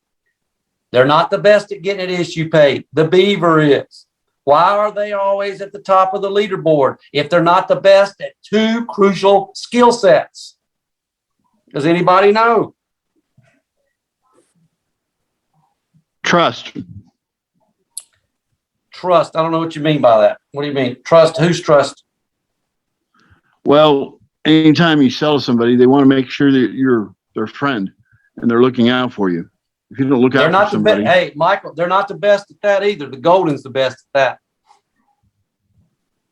They're not the best at getting an issue paid. The Beaver is. Why are they always at the top of the leaderboard if they're not the best at two crucial skill sets? Does anybody know? Trust. Trust. I don't know what you mean by that. What do you mean? Trust. Who's trust? Well, anytime you sell to somebody, they want to make sure that you're their friend and they're looking out for you. If you don't look They're out not for the best. somebody, Hey, Michael, they're not the best at that either. The Golden's the best at that.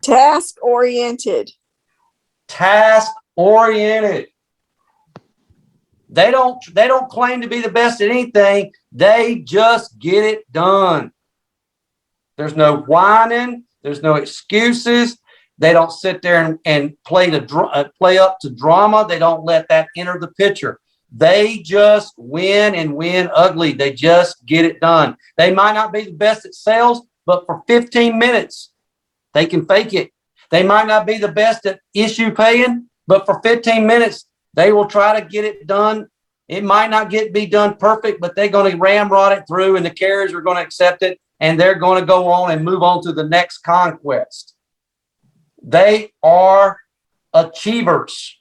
Task oriented. Task oriented. They don't claim to be the best at anything. They just get it done. There's no whining. There's no excuses. They don't sit there and play up to drama. They don't let that enter the picture. They just win and win ugly. They just get it done. They might not be the best at sales, but for 15 minutes, they can fake it. They might not be the best at issue paying, but for 15 minutes, they will try to get it done. It might not be done perfect, but they're going to ramrod it through and the carriers are going to accept it and they're going to go on and move on to the next conquest. They are achievers.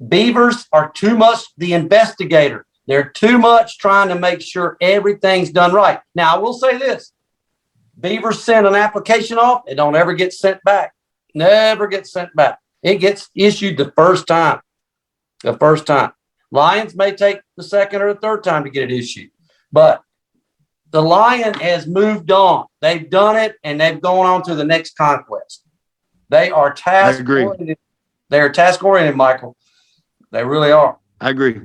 Beavers are too much the investigator. They're too much trying to make sure everything's done right. Now, I will say this. Beavers send an application off. It don't ever get sent back. Never gets sent back. It gets issued the first time. The first time. Lions may take the second or the third time to get it issued. But the Lion has moved on. They've done it, and they've gone on to the next conquest. They are task-oriented. They're task-oriented, Michael. They really are. I agree.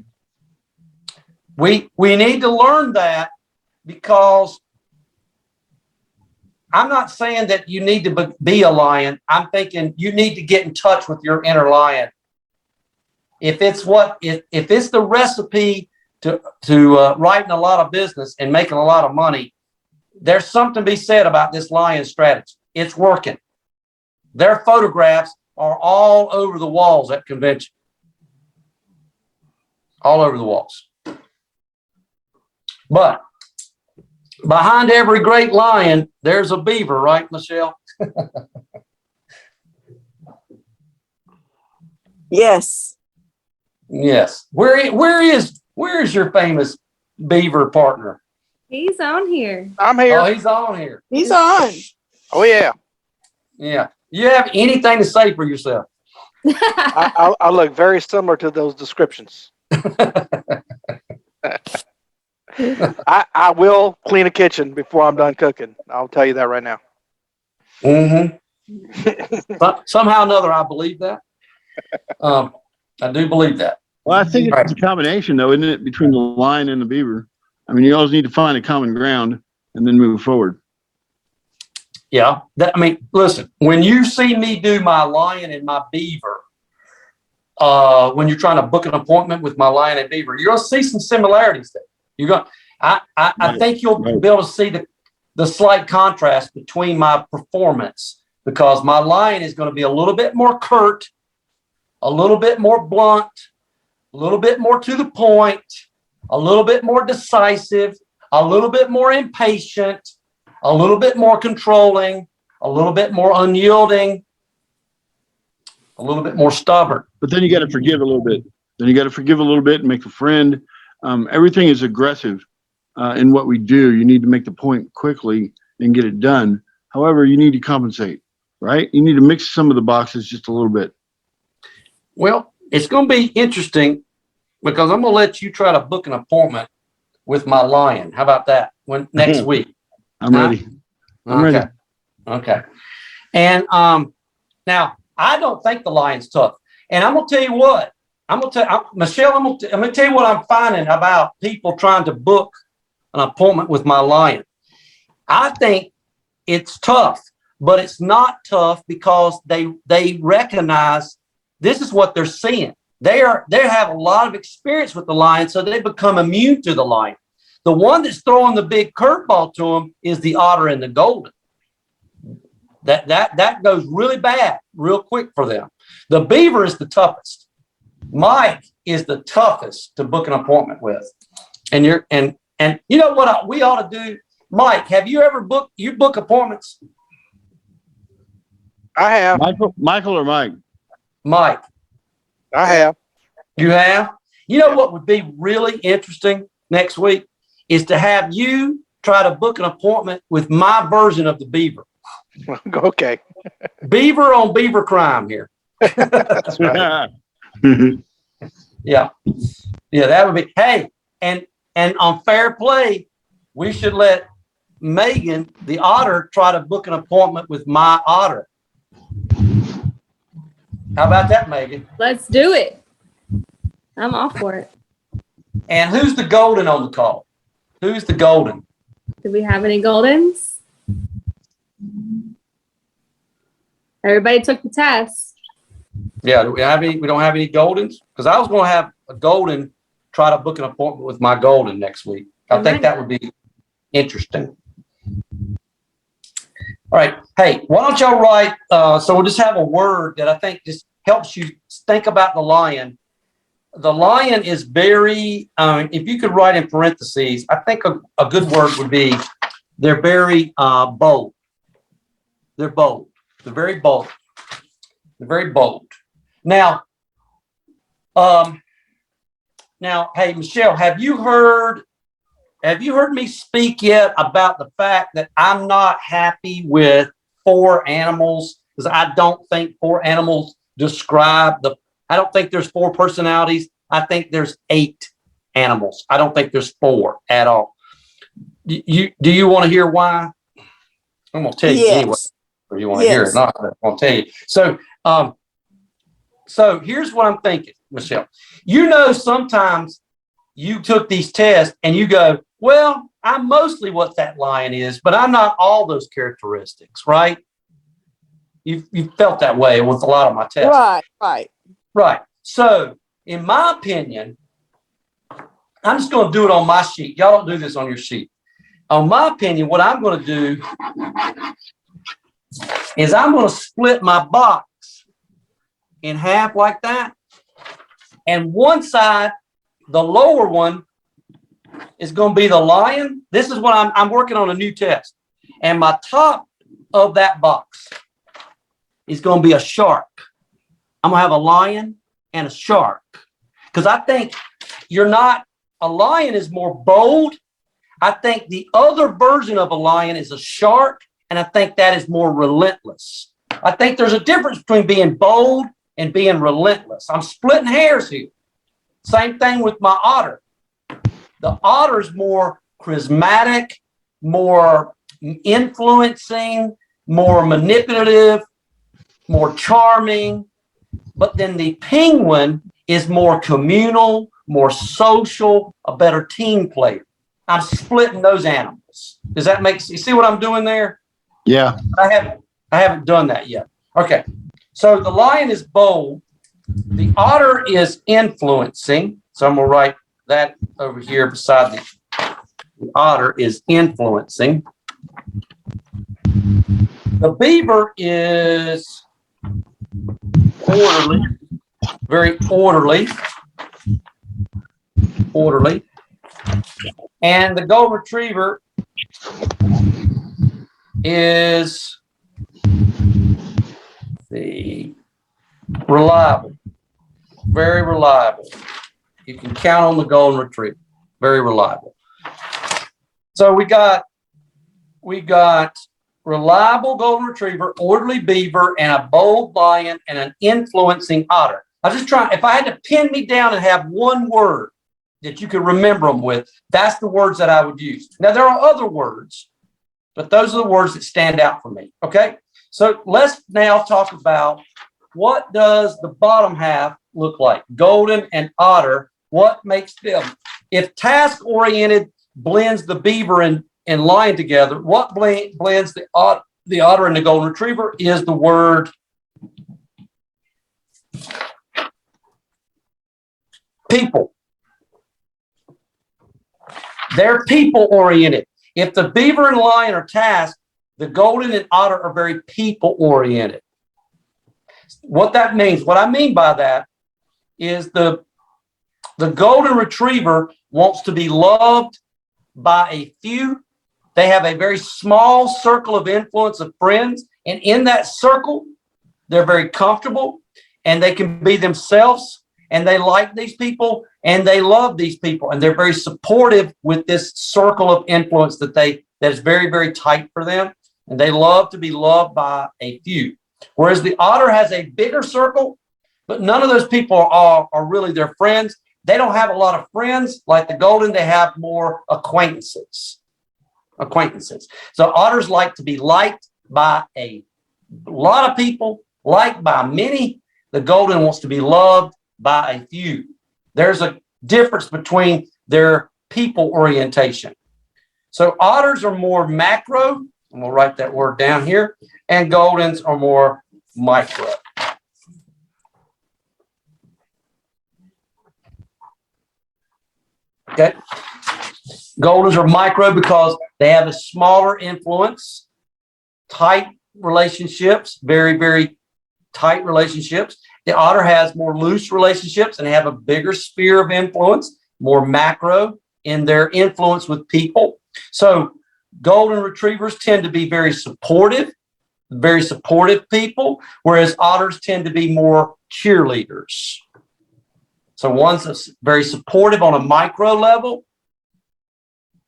We need to learn that because I'm not saying that you need to be a lion. I'm thinking you need to get in touch with your inner lion. If it's the recipe to writing a lot of business and making a lot of money, there's something to be said about this lion strategy. It's working. Their photographs are all over the walls at convention. All over the walls. But behind every great lion, there's a beaver, right, Michelle? Yes. Yes. Where is your famous beaver partner? He's on here. I'm here. Oh, he's on here. He's on. Oh yeah. Yeah. You have anything to say for yourself? I look very similar to those descriptions. I will clean a kitchen before I'm done cooking. I'll tell you that right now. Mm-hmm. But somehow or another, I believe that. I do believe that. Well, I think it's a combination, though, isn't it, between the lion and the beaver? I mean, you always need to find a common ground and then move forward. Yeah. Listen, when you see me do my lion and my beaver, when you're trying to book an appointment with my lion and beaver, you're going to see some similarities there. I think you'll be able to see the slight contrast between my performance, because my lion is going to be a little bit more curt, a little bit more blunt, a little bit more to the point, a little bit more decisive, a little bit more impatient, a little bit more controlling, a little bit more unyielding, a little bit more stubborn. But then you got to forgive a little bit. Then you got to forgive a little bit and make a friend. Everything is aggressive in what we do. You need to make the point quickly and get it done. However, you need to compensate, right? You need to mix some of the boxes just a little bit. Well, it's going to be interesting because I'm going to let you try to book an appointment with my lion. How about that? Next week? I'm ready. I'm ready. Okay. And now I don't think the lion's tough. And I'm going to tell you what. Michelle, I'm going to tell you what I'm finding about people trying to book an appointment with my lion. I think it's tough, but it's not tough because they recognize this is what they're seeing. They have a lot of experience with the lion, so they become immune to the lion. The one that's throwing the big curveball to them is the otter and the golden. That goes really bad, real quick for them. The beaver is the toughest. Mike is the toughest to book an appointment with, and And you know what we ought to do? Mike, have you ever book appointments? I have. Michael or Mike? Mike, I have. you have? You know what would be really interesting next week is to have you try to book an appointment with my version of the Beaver. Okay. Beaver on Beaver crime here. That's right. Yeah. Yeah, that would be. Hey, and on fair play, we should let Megan, the otter, try to book an appointment with my otter. How about that, Megan? Let's do it. I'm all for it. And who's the golden on the call? Who's the golden? Do we have any Goldens? Everybody took the test. Yeah, do we have any? We don't have any goldens? Because I was going to have a golden try to book an appointment with my golden next week. I think that would be interesting. All right. Hey, why don't y'all write? So we'll just have a word that I think just helps you think about the lion. The lion is very, if you could write in parentheses, I think a good word would be they're very bold. They're bold. They're very bold. They're very bold. Now, hey, Michelle, have you heard me speak yet about the fact that I'm not happy with 4 animals? Because I don't think 4 animals describe I don't think there's 4 personalities. I think there's 8 animals. I don't think there's 4 at all. Do you want to hear why? I'm going to tell you anyway. Or you want to hear it? Not, I'm going to tell you. So here's what I'm thinking, Michelle. You know, sometimes you took these tests and you go, well, I'm mostly what that lion is, but I'm not all those characteristics, right? You felt that way with a lot of my tests. Right. So in my opinion, I'm just going to do it on my sheet. Y'all don't do this on your sheet. On my opinion, what I'm going to do is I'm going to split my box in half like that. And one side, the lower one, is going to be the lion. This is what I'm working on a new test. And my top of that box is going to be a shark. I'm going to have a lion and a shark. Because I think a lion is more bold. I think the other version of a lion is a shark. And I think that is more relentless. I think there's a difference between being bold and being relentless. I'm splitting hairs here. Same thing with my otter. The otter is more charismatic, more influencing, more manipulative, more charming. But then the penguin is more communal, more social, a better team player. I'm splitting those animals. Does that make sense? You see what I'm doing there? Yeah. I haven't done that yet. Okay. So the lion is bold. The otter is influencing. So I'm going to write that over here beside the otter is influencing. The beaver is orderly, very orderly. And the golden retriever is reliable, very reliable. You can count on the golden retriever, very reliable. So we got reliable golden retriever, orderly beaver, and a bold lion and an influencing otter. I was just trying, if I had to pin me down and have one word that you could remember them with, that's the words that I would use. Now, there are other words, but those are the words that stand out for me. Okay. So let's now talk about what does the bottom half look like? Golden and otter. What makes them? If task-oriented blends the beaver and lion together, what blends the otter and the golden retriever is the word people. They're people-oriented. If the beaver and lion are tasked, the golden and otter are very people-oriented. What that means, what I mean by that is the golden retriever wants to be loved by a few. They have a very small circle of influence of friends. And in that circle, they're very comfortable and they can be themselves and they like these people and they love these people. And they're very supportive with this circle of influence that is very, very tight for them. And they love to be loved by a few. Whereas the otter has a bigger circle, but none of those people are really their friends. They don't have a lot of friends like the golden. They have more acquaintances. So otters like to be liked by a lot of people, liked by many. The golden wants to be loved by a few. There's a difference between their people orientation. So otters are more macro, and we'll write that word down here, and goldens are more micro. Okay. Goldens are micro because they have a smaller influence, tight relationships, very, very tight relationships. The otter has more loose relationships and have a bigger sphere of influence, more macro in their influence with people. So golden retrievers tend to be very supportive people, whereas otters tend to be more cheerleaders. So one's very supportive on a micro level,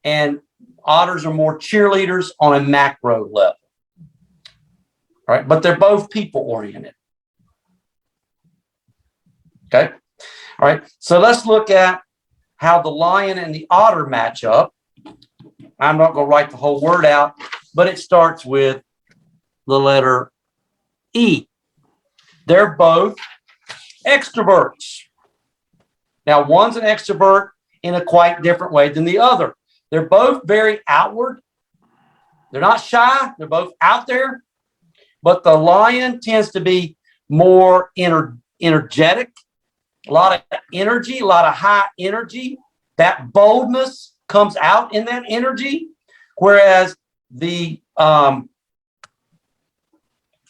and otters are more cheerleaders on a macro level. All right, but they're both people oriented. Okay. All right. So let's look at how the lion and the otter match up. I'm not going to write the whole word out, but it starts with the letter E. They're both extroverts. Now, one's an extrovert in a quite different way than the other. They're both very outward. They're not shy. They're both out there. But the lion tends to be more energetic, a lot of energy, a lot of high energy. That boldness comes out in that energy, whereas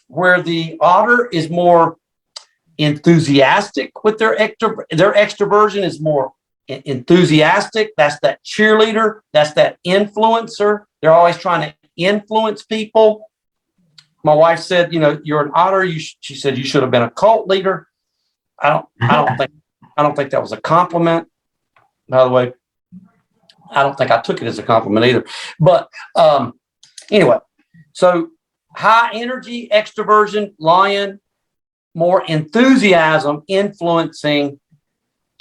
where the otter is more enthusiastic with their extroversion is more enthusiastic. That's that cheerleader. That's that influencer. They're always trying to influence people. My wife said, you're an otter. She said you should have been a cult leader. I don't think that was a compliment. By the way, I don't think I took it as a compliment either. But anyway, so high energy, extroversion, lion, more enthusiasm, influencing,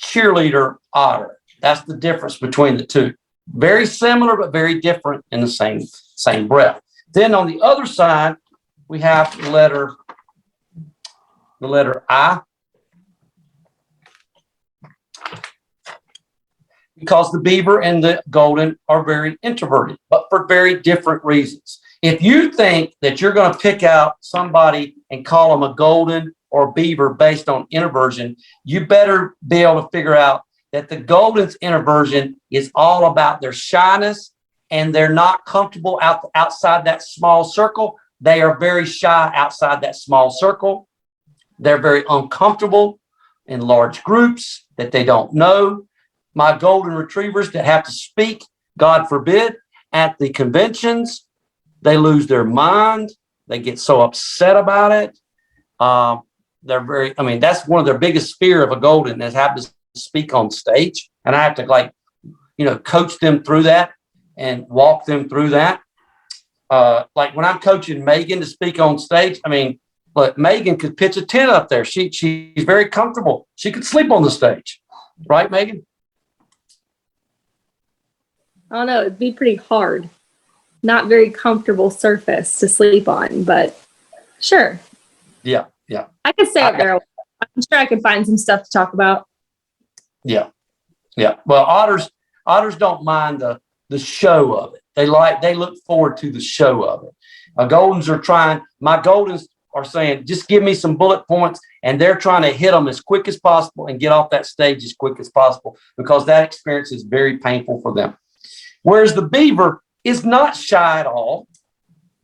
cheerleader, otter. That's the difference between the two. Very similar, but very different in the same breath. Then on the other side, we have the letter I, because the beaver and the golden are very introverted, but for very different reasons. If you think that you're going to pick out somebody and call them a golden or beaver based on introversion, you better be able to figure out that the golden's introversion is all about their shyness, and they're not comfortable outside that small circle. They are very shy outside that small circle. They're very uncomfortable in large groups that they don't know. My golden retrievers that have to speak, God forbid, at the conventions, they lose their mind. They get so upset about it. That's one of their biggest fear of a golden is having to speak on stage. And I have to coach them through that and walk them through that. Like when I'm coaching Megan to speak on stage, but Megan could pitch a tent up there. She's very comfortable. She could sleep on the stage. Right, Megan? I don't know. It'd be pretty hard. Not very comfortable surface to sleep on, but sure. Yeah. I could stay up there. I'm sure I could find some stuff to talk about. Yeah. Well, otters don't mind the show of it. They look forward to the show of it. My goldens are saying, just give me some bullet points, and they're trying to hit them as quick as possible and get off that stage as quick as possible because that experience is very painful for them. Whereas the beaver is not shy at all.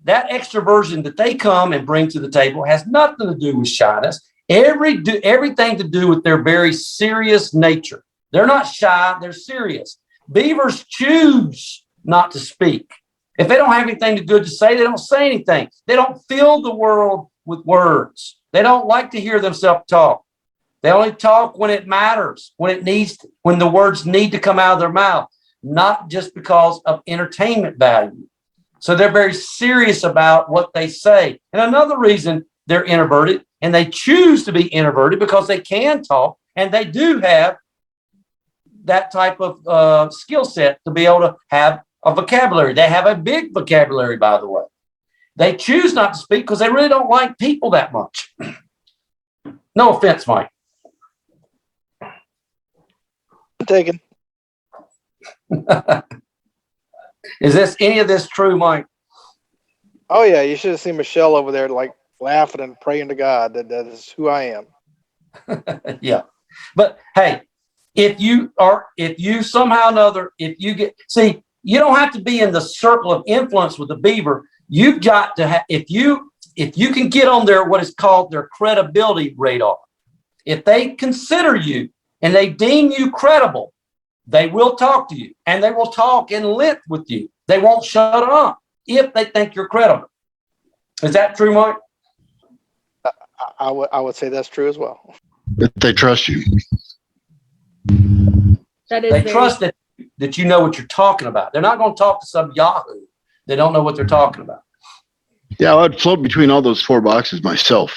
That extroversion that they come and bring to the table has nothing to do with shyness. Everything to do with their very serious nature. They're not shy. They're serious. Beavers choose not to speak. If they don't have anything good to say, they don't say anything. They don't fill the world with words. They don't like to hear themselves talk. They only talk when it matters, when the words need to come out of their mouth, not just because of entertainment value. So they're very serious about what they say. And another reason they're introverted, and they choose to be introverted, because they can talk and they do have that type of skill set to be able to have a vocabulary. They have a big vocabulary, by the way. They choose not to speak because they really don't like people that much. No offense, Mike. Taken. Is any of this true, Mike? Oh yeah, you should have seen Michelle over there like laughing and praying to God that is who I am. Yeah. But hey, if you somehow or another, you don't have to be in the circle of influence with the Beaver. You've got to have, if you can get on their, what is called their credibility radar, if they consider you and they deem you credible, they will talk to you, and they will talk in length with you. They won't shut up if they think you're credible. Is that true, Mike? I would say that's true as well. If they trust you. That is They very trust that you know what you're talking about. They're not going to talk to some Yahoo. They don't know what they're talking about. Yeah, I'd float between all those 4 boxes myself.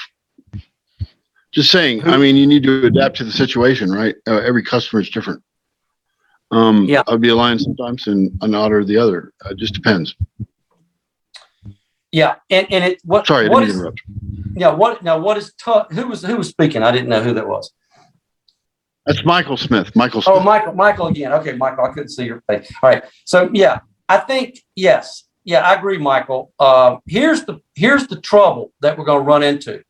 Just saying. I mean, you need to adapt to the situation, right? Every customer is different. Yeah. I'd be a lion sometimes and an otter or the other. It just depends. Yeah, and Sorry, I what didn't is interrupt. yeah what is tough? Who was speaking? I didn't know who that was. That's Michael Smith. Michael Smith. Oh, Michael again. Okay, Michael, I couldn't see your face. All right. So yeah, I think yes. Yeah, I agree, Michael. Here's the trouble that we're going to run into.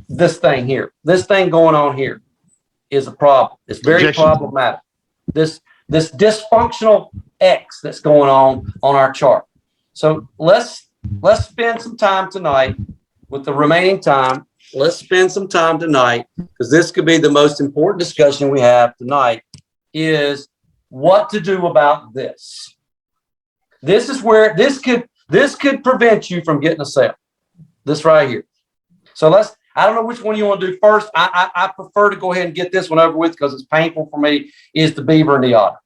This thing going on here is a problem. It's very Objection. problematic. This dysfunctional X that's going on our chart. So let's spend some time tonight with the remaining time. Let's spend some time tonight, because this could be the most important discussion we have tonight, is what to do about this. This is where this could prevent you from getting a sale. This right here. So I don't know which one you want to do first. I prefer to go ahead and get this one over with because it's painful for me, is the Beaver and the Otter.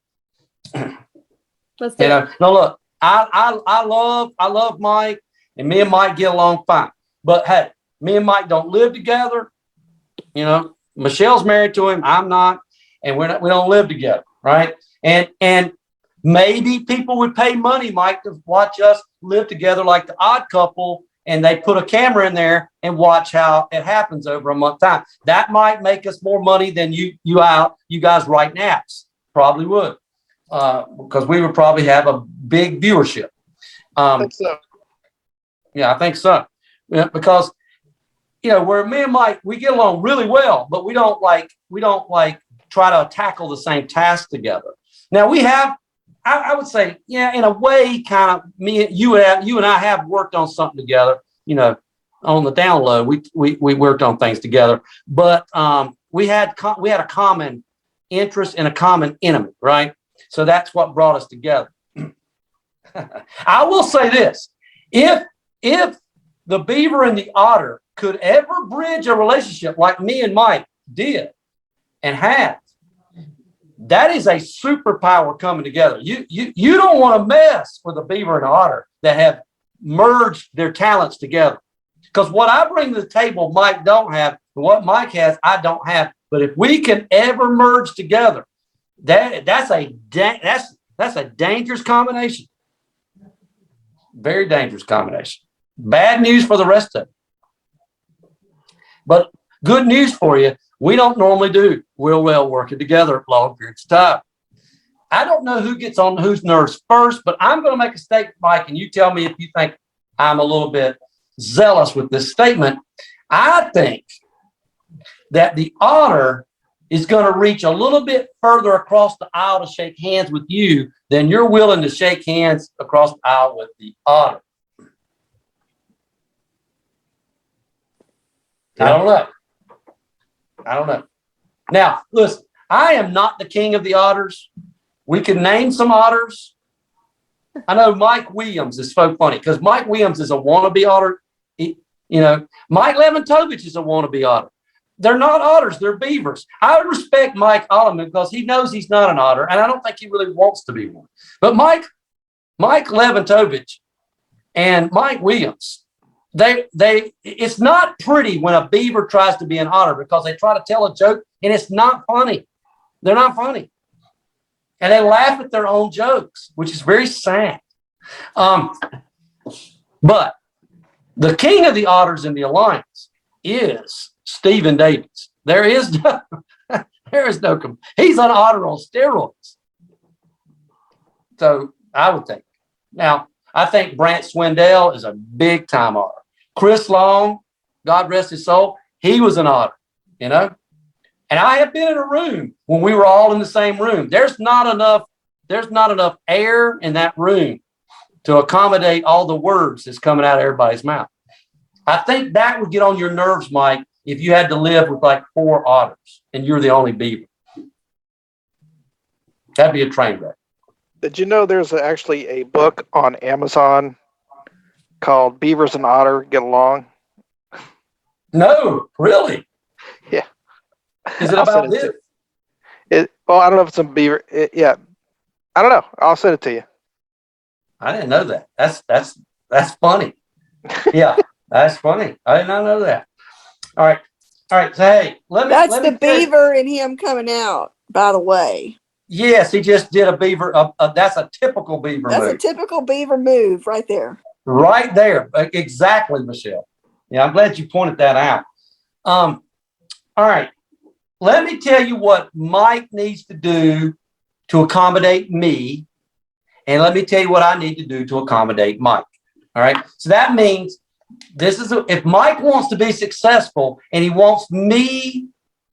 Let's do it. Now look, I love Mike, and me and Mike get along fine. But hey, me and Mike don't live together. You know, Michelle's married to him. I'm not, and we don't live together, right? And maybe people would pay money, Mike, to watch us live together like the Odd Couple, and they put a camera in there and watch how it happens over a month time. That might make us more money than you guys write naps. Probably would, because we would probably have a big viewership. I think so. Yeah, I think so. Yeah, because where me and Mike, we get along really well, but we don't like try to tackle the same task together. Now we have, I would say, yeah, in a way, kind of you and I have worked on something together. On the down low, we worked on things together, but we had a common interest and a common enemy, right? So that's what brought us together. I will say this: if the Beaver and the Otter could ever bridge a relationship like me and Mike did and have, that is a superpower coming together. You don't want to mess with a Beaver and an Otter that have merged their talents together. Because what I bring to the table, Mike don't have, and what Mike has, I don't have. But if we can ever merge together, that's a dangerous combination. Very dangerous combination. Bad news for the rest of it. But good news for you, we don't normally do real well working together long periods of time. I don't know who gets on whose nerves first, but I'm going to make a statement, Mike, and you tell me if you think I'm a little bit zealous with this statement. I think that the Otter is going to reach a little bit further across the aisle to shake hands with you than you're willing to shake hands across the aisle with the Otter. I don't know. Now, listen, I am not the king of the Otters. We can name some otters. I know Mike Williams is so funny because Mike Williams is a wannabe otter. Mike Leventovich is a wannabe otter. They're not otters, they're beavers. I would respect Mike Alleman because he knows he's not an otter, and I don't think he really wants to be one. But Mike Leventovich and Mike Williams, it's not pretty when a beaver tries to be an otter because they try to tell a joke and it's not funny. They're not funny. And they laugh at their own jokes, which is very sad. But the king of the otters in the alliance is Stephen Davis. He's an otter on steroids. So I would think. Now, I think Brant Swindell is a big time otter. Chris Long, God rest his soul, he was an otter, And I have been in a room when we were all in the same room. There's not enough air in that room to accommodate all the words that's coming out of everybody's mouth. I think that would get on your nerves, Mike, if you had to live with like 4 otters and you're the only beaver. That'd be a train wreck. Did you know there's actually a book on Amazon called Beavers and Otter Get Along? No, really? Yeah. Is it about this? Well, I don't know if it's a beaver. Yeah. I don't know. I'll send it to you. I didn't know that. That's funny. Yeah, that's funny. I did not know that. All right. So hey, That's the beaver and him coming out, by the way. Yes, he just did a beaver. That's a typical beaver move. That's a typical beaver move right there. Right there. Exactly, Michelle. Yeah, I'm glad you pointed that out. All right. Let me tell you what Mike needs to do to accommodate me. And let me tell you what I need to do to accommodate Mike. All right. So that means if Mike wants to be successful and he wants me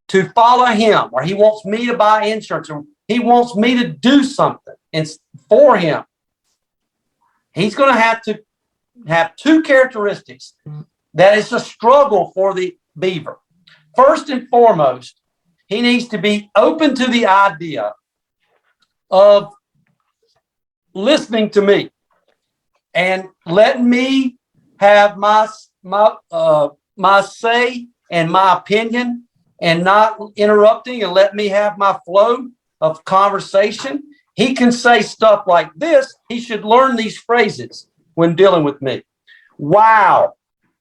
to follow him, or he wants me to buy insurance, or he wants me to do something for him, he's going to have 2 characteristics that is a struggle for the beaver. First and foremost, he needs to be open to the idea of listening to me and letting me have my say and my opinion, and not interrupting, and let me have my flow of conversation. He can say stuff like this. He should learn these phrases when dealing with me. Wow,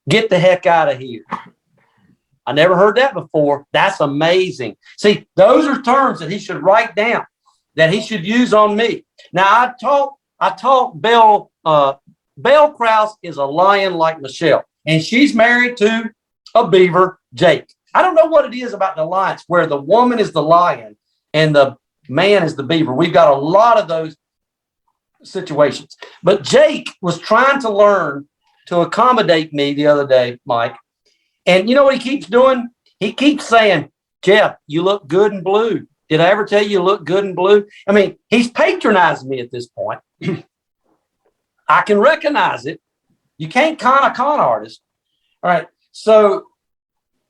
get the heck out of here. I never heard that before. That's amazing. See, those are terms that he should write down, that he should use on me. Now, I taught Belle Krause is a lion like Michelle, and she's married to a beaver, Jake. I don't know what it is about the lions where the woman is the lion and the man is the beaver. We've got a lot of those situations. But Jake was trying to learn to accommodate me the other day, Mike. And you know what he keeps doing? He keeps saying, Jeff, you look good in blue. Did I ever tell you look good in blue? I mean, he's patronizing me at this point. I can recognize it. You can't con a con artist. All right. So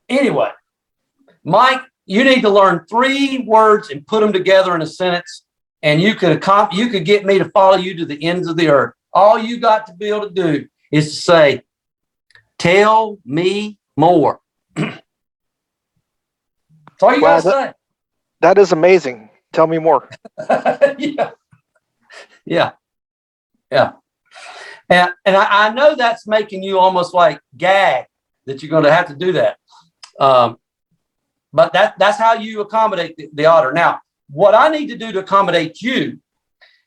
anyway, Mike, you need to learn 3 words and put them together in a sentence, and you could get me to follow you to the ends of the earth. All you got to be able to do is to say, tell me more. That's all you got to say. That is amazing. Tell me more. Yeah. And I know that's making you almost like gag that you're going to have to do that. But that's how you accommodate the otter. Now, what I need to do to accommodate you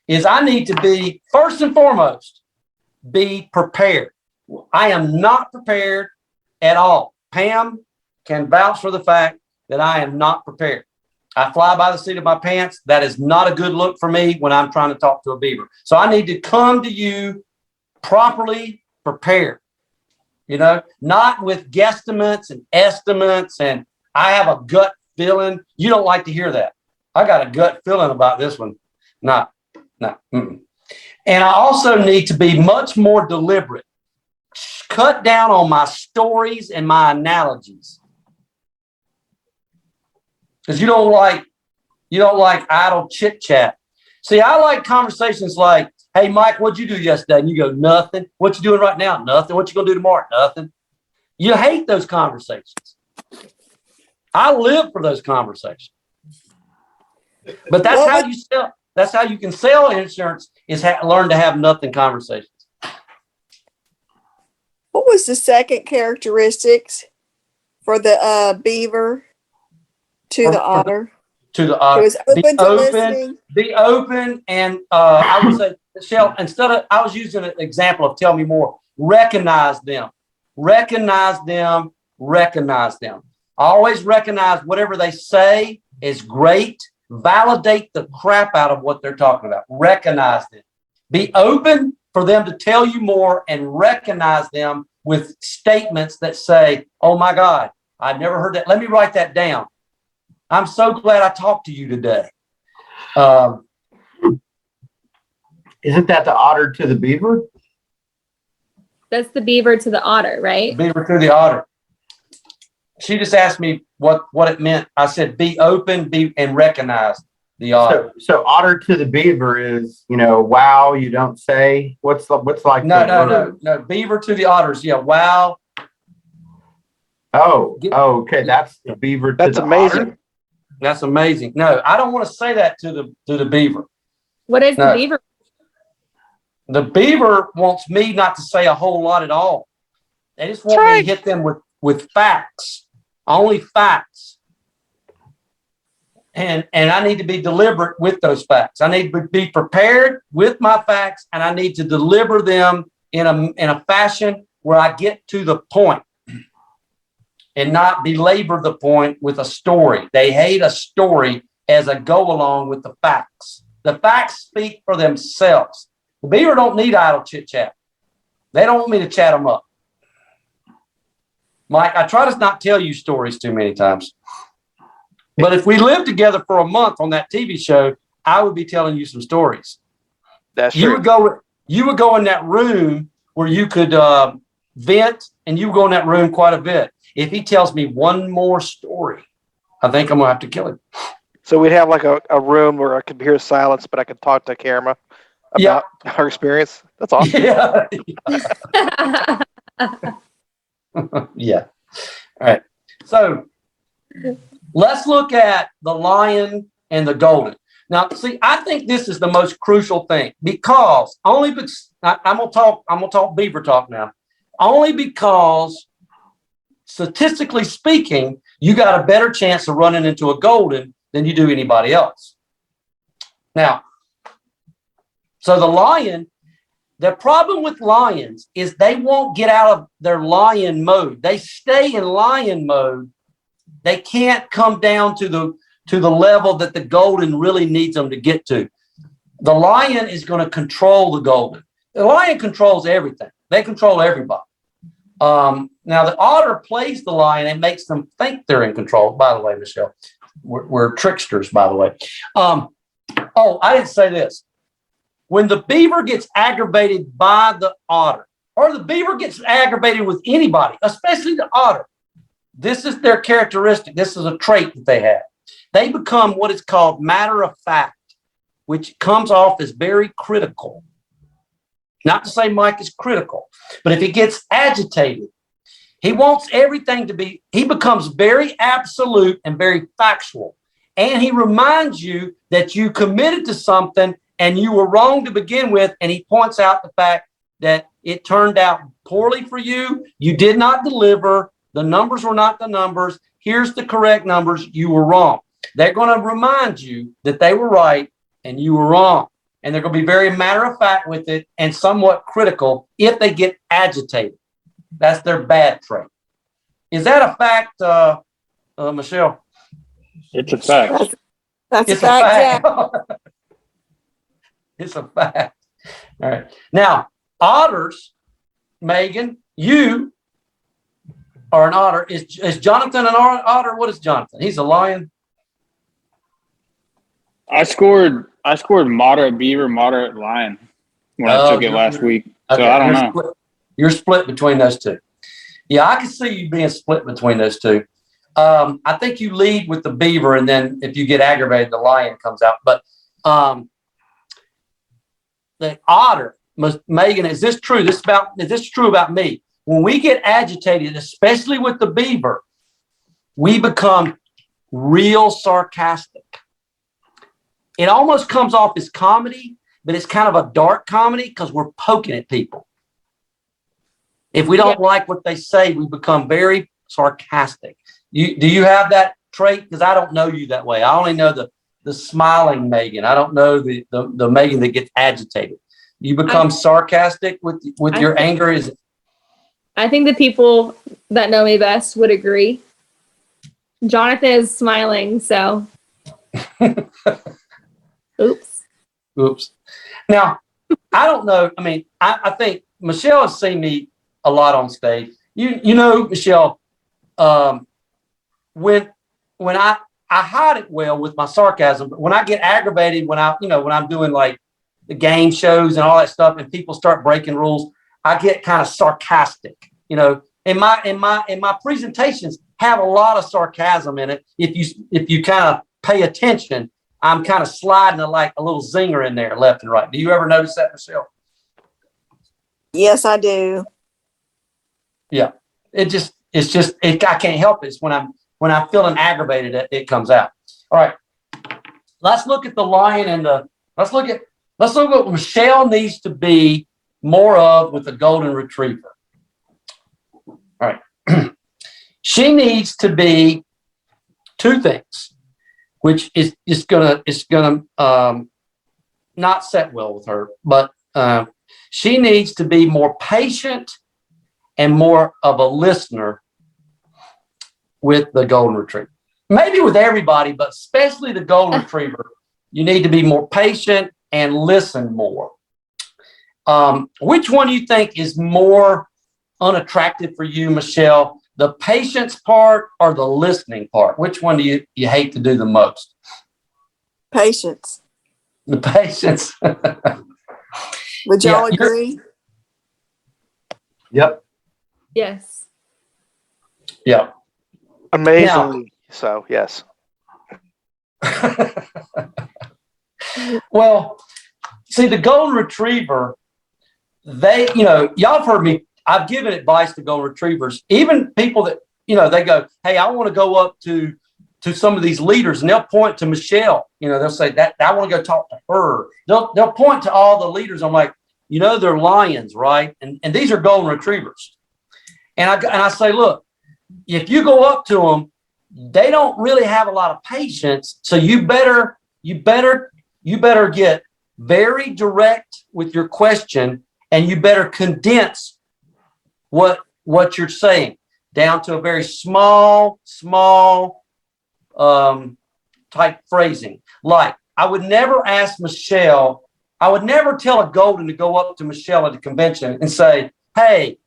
is I need to be, first and foremost, be prepared. I am not prepared at all. Pam can vouch for the fact that I am not prepared. I fly by the seat of my pants. That is not a good look for me when I'm trying to talk to a beaver. So I need to come to you properly prepared, not with guesstimates and estimates. And I have a gut feeling. You don't like to hear that. I got a gut feeling about this one. No. And I also need to be much more deliberate. Cut down on my stories and my analogies. Because you don't like idle chit chat. See, I like conversations like, hey, Mike, what'd you do yesterday? And you go, nothing. What you doing right now? Nothing. What you going to do tomorrow? Nothing. You hate those conversations. I live for those conversations. But that's What how would- you sell. That's how you can sell insurance is learn to have nothing conversations. What was the second characteristics for the beaver to the otter? To the It was open to listening. be open, and I would say, Michelle, instead of I was using an example of tell me more. Recognize them, recognize them, recognize them. Always recognize whatever they say is great. Validate the crap out of what they're talking about. Recognize them. Be open for them to tell you more and recognize them with statements that say, oh my God, I've never heard that. Let me write that down. I'm so glad I talked to you today. Isn't that the otter to the beaver? That's the beaver to the otter, right? Beaver to the otter. She just asked me what it meant. I said, be open, and recognize the otter. So otter to the beaver is, wow, you don't say. What's like? No. Beaver to the otters. Yeah. Wow. Oh, okay. That's the beaver to That's the amazing. otter. That's amazing. No, I don't want to say that to the beaver. What is No. the beaver? The beaver wants me not to say a whole lot at all. They just want me to hit them with facts, only facts. And I need to be deliberate with those facts. I need to be prepared with my facts, and I need to deliver them in a fashion where I get to the point and not belabor the point with a story. They hate a story as a go along with the facts. The facts speak for themselves. The beaver don't need idle chit chat. They don't want me to chat them up. Mike, I try to not tell you stories too many times. But if we lived together for a month on that TV show, I would be telling you some stories. That's You true. would go in that room where you could vent, and you would go in that room quite a bit. If he tells me one more story, I think I'm gonna have to kill him. So we'd have like a room where I could hear silence, but I could talk to camera about our experience. That's awesome. Yeah. Yeah. All right. So let's look at the lion and the golden. Now, see, I think this is the most crucial thing because I'm gonna talk beaver talk now. Only because statistically speaking, you got a better chance of running into a golden than you do anybody else. Now, so the lion, the problem with lions is they won't get out of their lion mode. They stay in lion mode. They can't come down to the level that the golden really needs them to get to. The lion is going to control the golden. The lion controls everything. They control everybody. Now the otter plays the lion and makes them think they're in control. By the way, Michelle, we're tricksters, by the way. I didn't say this. When the beaver gets aggravated by the otter, or the beaver gets aggravated with anybody, especially the otter, this is their characteristic. This is a trait that they have. They become what is called matter of fact, which comes off as very critical. Not to say Mike is critical, but if he gets agitated, he wants everything to be, he becomes very absolute and very factual. And he reminds you that you committed to something and you were wrong to begin with. And he points out the fact that it turned out poorly for you. You did not deliver. The numbers were not the numbers. Here's the correct numbers. You were wrong. They're going to remind you that they were right and you were wrong. And they're going to be very matter of fact with it and somewhat critical if they get agitated. That's their bad trait. Is that a fact, Michelle? It's a fact. That's It's a fact, Jack. It's a fact. All right. Now, otters, Megan, you are an otter. Is Jonathan an otter? What is Jonathan? He's a lion. I scored moderate beaver, moderate lion when I took it last week. So Okay, I don't know. You're split between those two. Yeah, I can see you being split between those two. I think you lead with the beaver, and then if you get aggravated, the lion comes out. But the otter, Megan, is this true? Is this true about me? When we get agitated, especially with the beaver, we become real sarcastic. It almost comes off as comedy, but it's kind of a dark comedy because we're poking at people. If we don't like what they say, we become very sarcastic. Do you have that trait? Because I don't know you that way. I only know the smiling Megan. I don't know the Megan that gets agitated. You become sarcastic with your anger. I think the people that know me best would agree. Jonathan is smiling, so. Oops. Now, I don't know. I mean, I think Michelle has seen me a lot on stage. You know, Michelle, when I hide it well with my sarcasm, but when I get aggravated, when I'm doing like the game shows and all that stuff, and people start breaking rules, I get kind of sarcastic. You know, and my presentations have a lot of sarcasm in it. If you kind of pay attention, I'm kind of sliding like a little zinger in there, left and right. Do you ever notice that, Michelle? Yes, I do. Yeah, I can't help it. It's when I'm feeling aggravated, it comes out. All right, let's look at the lion and let's look at what Michelle needs to be more of with the golden retriever. All right, she needs to be two things, which is gonna not set well with her, but she needs to be more patient and more of a listener with the golden retriever. Maybe with everybody, but especially the golden retriever, you need to be more patient and listen more. Which one do you think is more unattractive for you, Michelle? The patience part or the listening part? Which one do you hate to do the most? Patience. The patience. Would y'all agree? Yep. Yes. Yeah. Amazingly so, yes. Well, see, the golden retriever, y'all have heard me. I've given advice to golden retrievers, even people that, they go, hey, I want to go up to some of these leaders, and they'll point to Michelle. They'll say that I want to go talk to her. They'll point to all the leaders. I'm like, they're lions, right? And these are golden retrievers. And I say, look, if you go up to them, they don't really have a lot of patience. So you better get very direct with your question, and you better condense what you're saying down to a very small type phrasing. Like, I would never tell a golden to go up to Michelle at a convention and say, hey,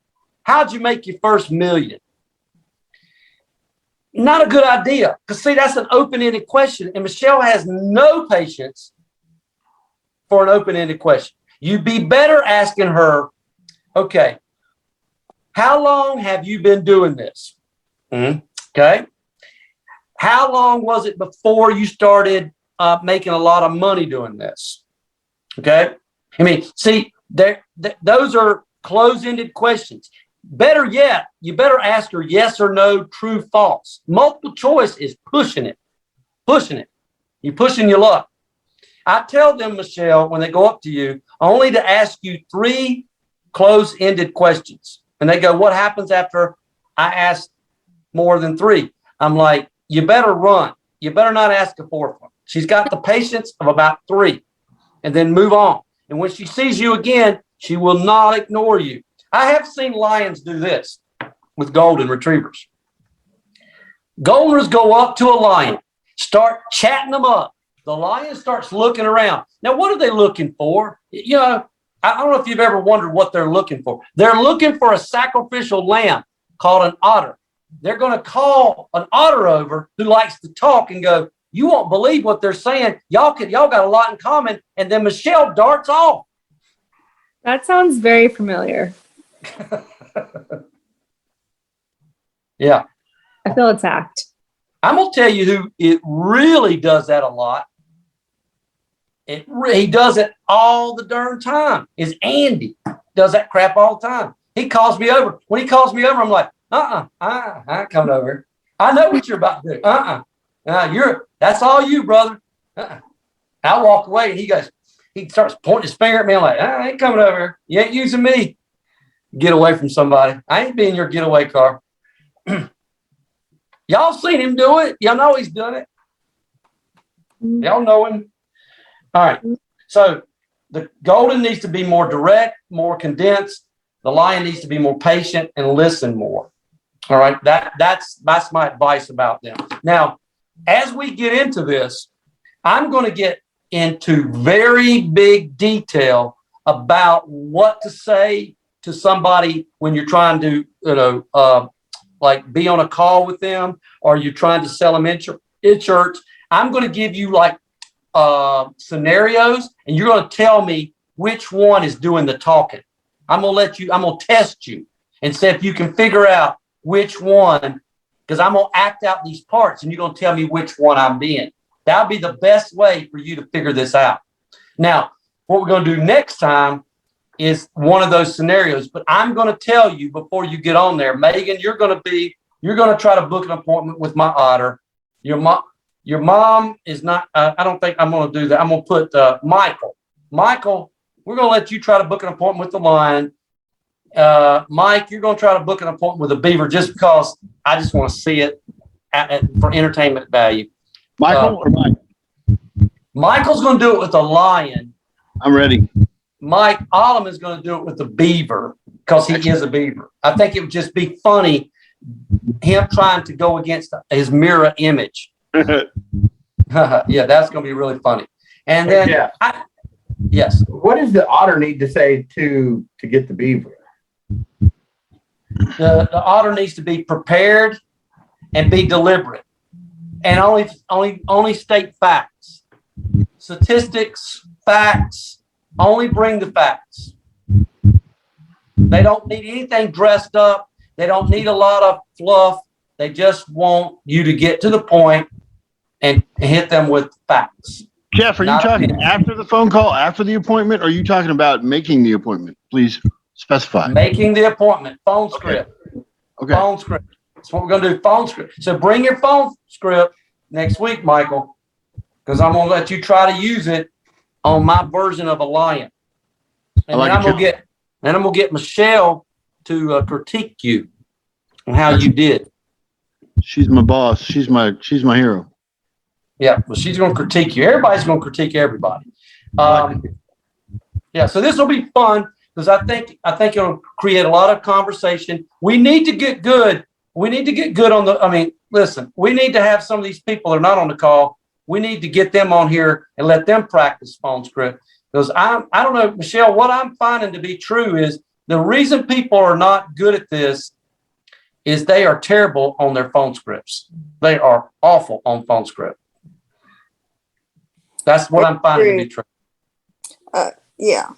how'd you make your first $1 million? Not a good idea. Because see, that's an open-ended question. And Michelle has no patience for an open-ended question. You'd be better asking her, okay, how long have you been doing this? Okay. How long was it before you started making a lot of money doing this? Okay. I mean, see, those are close-ended questions. Better yet, you better ask her yes or no, true, false. Multiple choice is pushing it. You're pushing your luck. I tell them, Michelle, when they go up to you, only to ask you 3 close-ended questions. And they go, what happens after I ask more than 3? I'm like, you better run. You better not ask a 4th one. She's got the patience of about 3, and then move on. And when she sees you again, she will not ignore you. I have seen lions do this with golden retrievers. Goldens go up to a lion, start chatting them up. The lion starts looking around. Now, what are they looking for? I don't know if you've ever wondered what they're looking for. They're looking for a sacrificial lamb called an otter. They're going to call an otter over who likes to talk and go, you won't believe what they're saying. Y'all got a lot in common. And then Michelle darts off. That sounds very familiar. Yeah. I feel attacked. I'm going to tell you who it really does that a lot. He does it all the darn time. Is Andy does that crap all the time. He calls me over. When he calls me over, I'm like, I ain't coming over. I know what you're about to do. That's all you, brother. I walk away and he starts pointing his finger at me. I'm like, I ain't coming over. You ain't using me. Get away from somebody. I ain't being your getaway car. Y'all seen him do it. Y'all know he's done it. Y'all know him. All right. So the golden needs to be more direct, more condensed. The lion needs to be more patient and listen more. All right. That's my advice about them. Now, as we get into this, I'm going to get into very big detail about what to say to somebody when you're trying to, like be on a call with them, or you're trying to sell them insurance. I'm going to give you like scenarios, and you're going to tell me which one is doing the talking. I'm going to test you and see if you can figure out which one, because I'm going to act out these parts and you're going to tell me which one I'm being. That'll be the best way for you to figure this out. Now, what we're going to do next time is one of those scenarios, but I'm going to tell you before you get on there, Megan, you're going to try to book an appointment with my otter. Your mom is not, I don't think I'm going to do that. I'm going to put Michael, we're going to let you try to book an appointment with the lion. Mike, you're going to try to book an appointment with a beaver just because I just want to see it for entertainment value. Michael or Mike? Michael's going to do it with a lion. I'm ready. Mike Alleman is going to do it with the beaver because he is a beaver. I think it would just be funny, him trying to go against his mirror image. Yeah, that's going to be really funny. And then, yes. What does the otter need to say to get the beaver? The otter needs to be prepared and be deliberate, and only state facts, statistics, facts. Only bring the facts. They don't need anything dressed up. They don't need a lot of fluff. They just want you to get to the point and hit them with facts. Jeff, are you talking after the phone call, after the appointment, or are you talking about making the appointment? Please specify. Making the appointment. Phone script. Okay. Phone script. That's what we're going to do. Phone script. So bring your phone script next week, Michael, because I'm going to let you try to use it on my version of a lion. And then I'm going to get Michelle to critique you on how you did. She's my boss. She's my hero. Yeah, well, she's going to critique you. Everybody's going to critique everybody. Yeah, so this will be fun because I think it'll create a lot of conversation. We need to get good. We need to get good listen, we need to have some of these people that are not on the call. We need to get them on here and let them practice phone script. Because I don't know, Michelle, what I'm finding to be true is the reason people are not good at this is they are terrible on their phone scripts. They are awful on phone script. That's what I'm finding to be true. Yeah.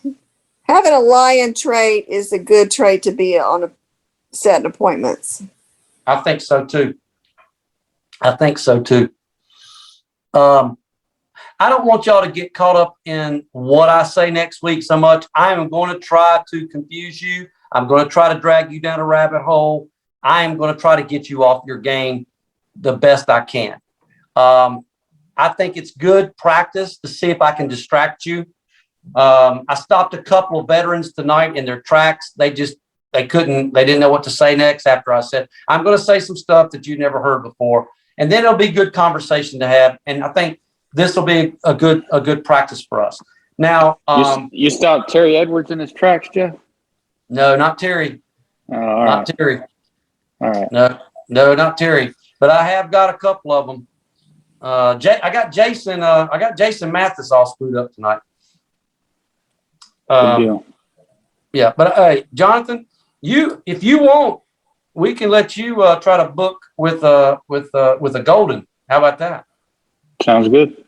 Having a lion trait is a good trait to be on setting appointments. I think so too. I don't want y'all to get caught up in what I say next week so much. I am going to try to confuse you. I'm going to try to drag you down a rabbit hole. I am going to try to get you off your game the best I can. I think it's good practice to see if I can distract you. I stopped a couple of veterans tonight in their tracks. They didn't know what to say next after I said, I'm going to say some stuff that you never heard before. And then it'll be good conversation to have. And I think this will be a good practice for us. Now, you stopped Terry Edwards in his tracks, Jeff? No, not Terry. Not Terry. All right. No, not Terry. But I have got a couple of them. I got Jason Mathis all screwed up tonight. Good deal. Yeah, but hey, Jonathan, if you want, we can let you try to book with a golden. How about that? Sounds good.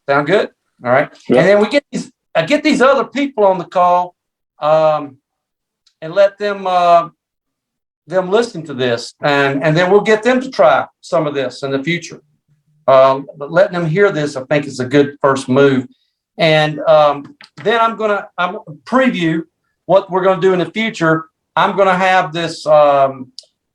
Sound good? All right. Yeah. And then we get these other people on the call, and let them listen to this, and then we'll get them to try some of this in the future. But letting them hear this, I think, is a good first move. And then I'm preview what we're going to do in the future. I'm going to have this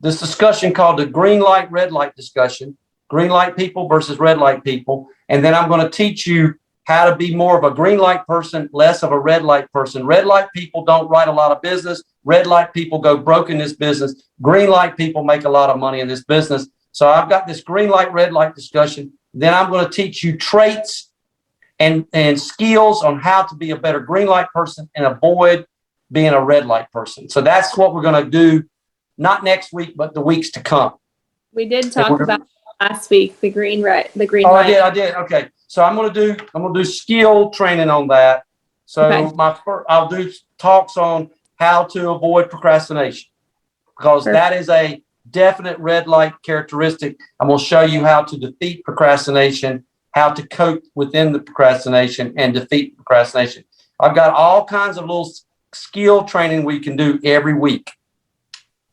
this discussion called the green light, red light discussion, green light people versus red light people. And then I'm going to teach you how to be more of a green light person, less of a red light person. Red light people don't write a lot of business. Red light people go broke in this business. Green light people make a lot of money in this business. So I've got this green light, red light discussion. Then I'm going to teach you traits and skills on how to be a better green light person and avoid being a red light person. So that's what we're going to do, not next week, but the weeks to come. We did talk about last week, the green light. Oh, I did. Okay. So I'm going to do skill training on that. So Okay. I'll do talks on how to avoid procrastination, because that is a definite red light characteristic. I'm going to show you how to defeat procrastination, how to cope within the procrastination and defeat procrastination. I've got all kinds of little skill training we can do every week.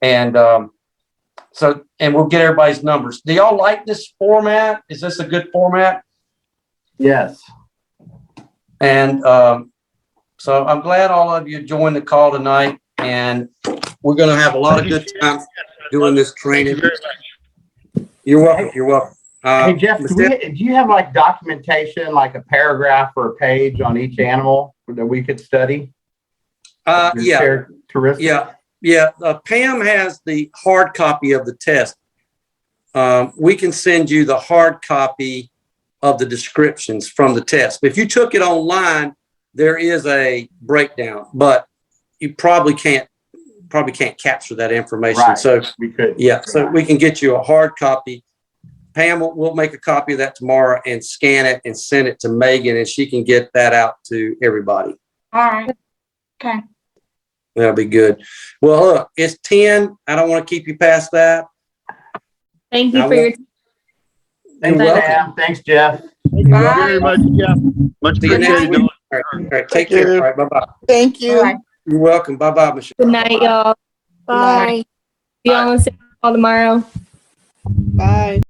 And and we'll get everybody's numbers. Do y'all like this format? Is this a good format? Yes. And so I'm glad all of you joined the call tonight, and we're going to have a lot of good time doing this training. You're welcome. You're welcome. Hey, Jeff, do you have like documentation, like a paragraph or a page on each animal that we could study? Yeah. Pam has the hard copy of the test. We can send you the hard copy of the descriptions from the test. But if you took it online, there is a breakdown, but you probably can't capture that information. Right. So we could. Yeah. So we can get you a hard copy. Pam will make a copy of that tomorrow and scan it and send it to Megan, and she can get that out to everybody. All right. Okay. That'll be good. Well, look, it's 10. I don't want to keep you past that. Thank you for your time. Thanks, Pam. Thanks, Jeff. Thank you very much. Yeah. Much See you next appreciated. week. All right. Take care. All right. Bye-bye. Thank you. All right. You're welcome. Bye-bye, Michelle. Good night, y'all. Bye. See you on the call tomorrow. Bye.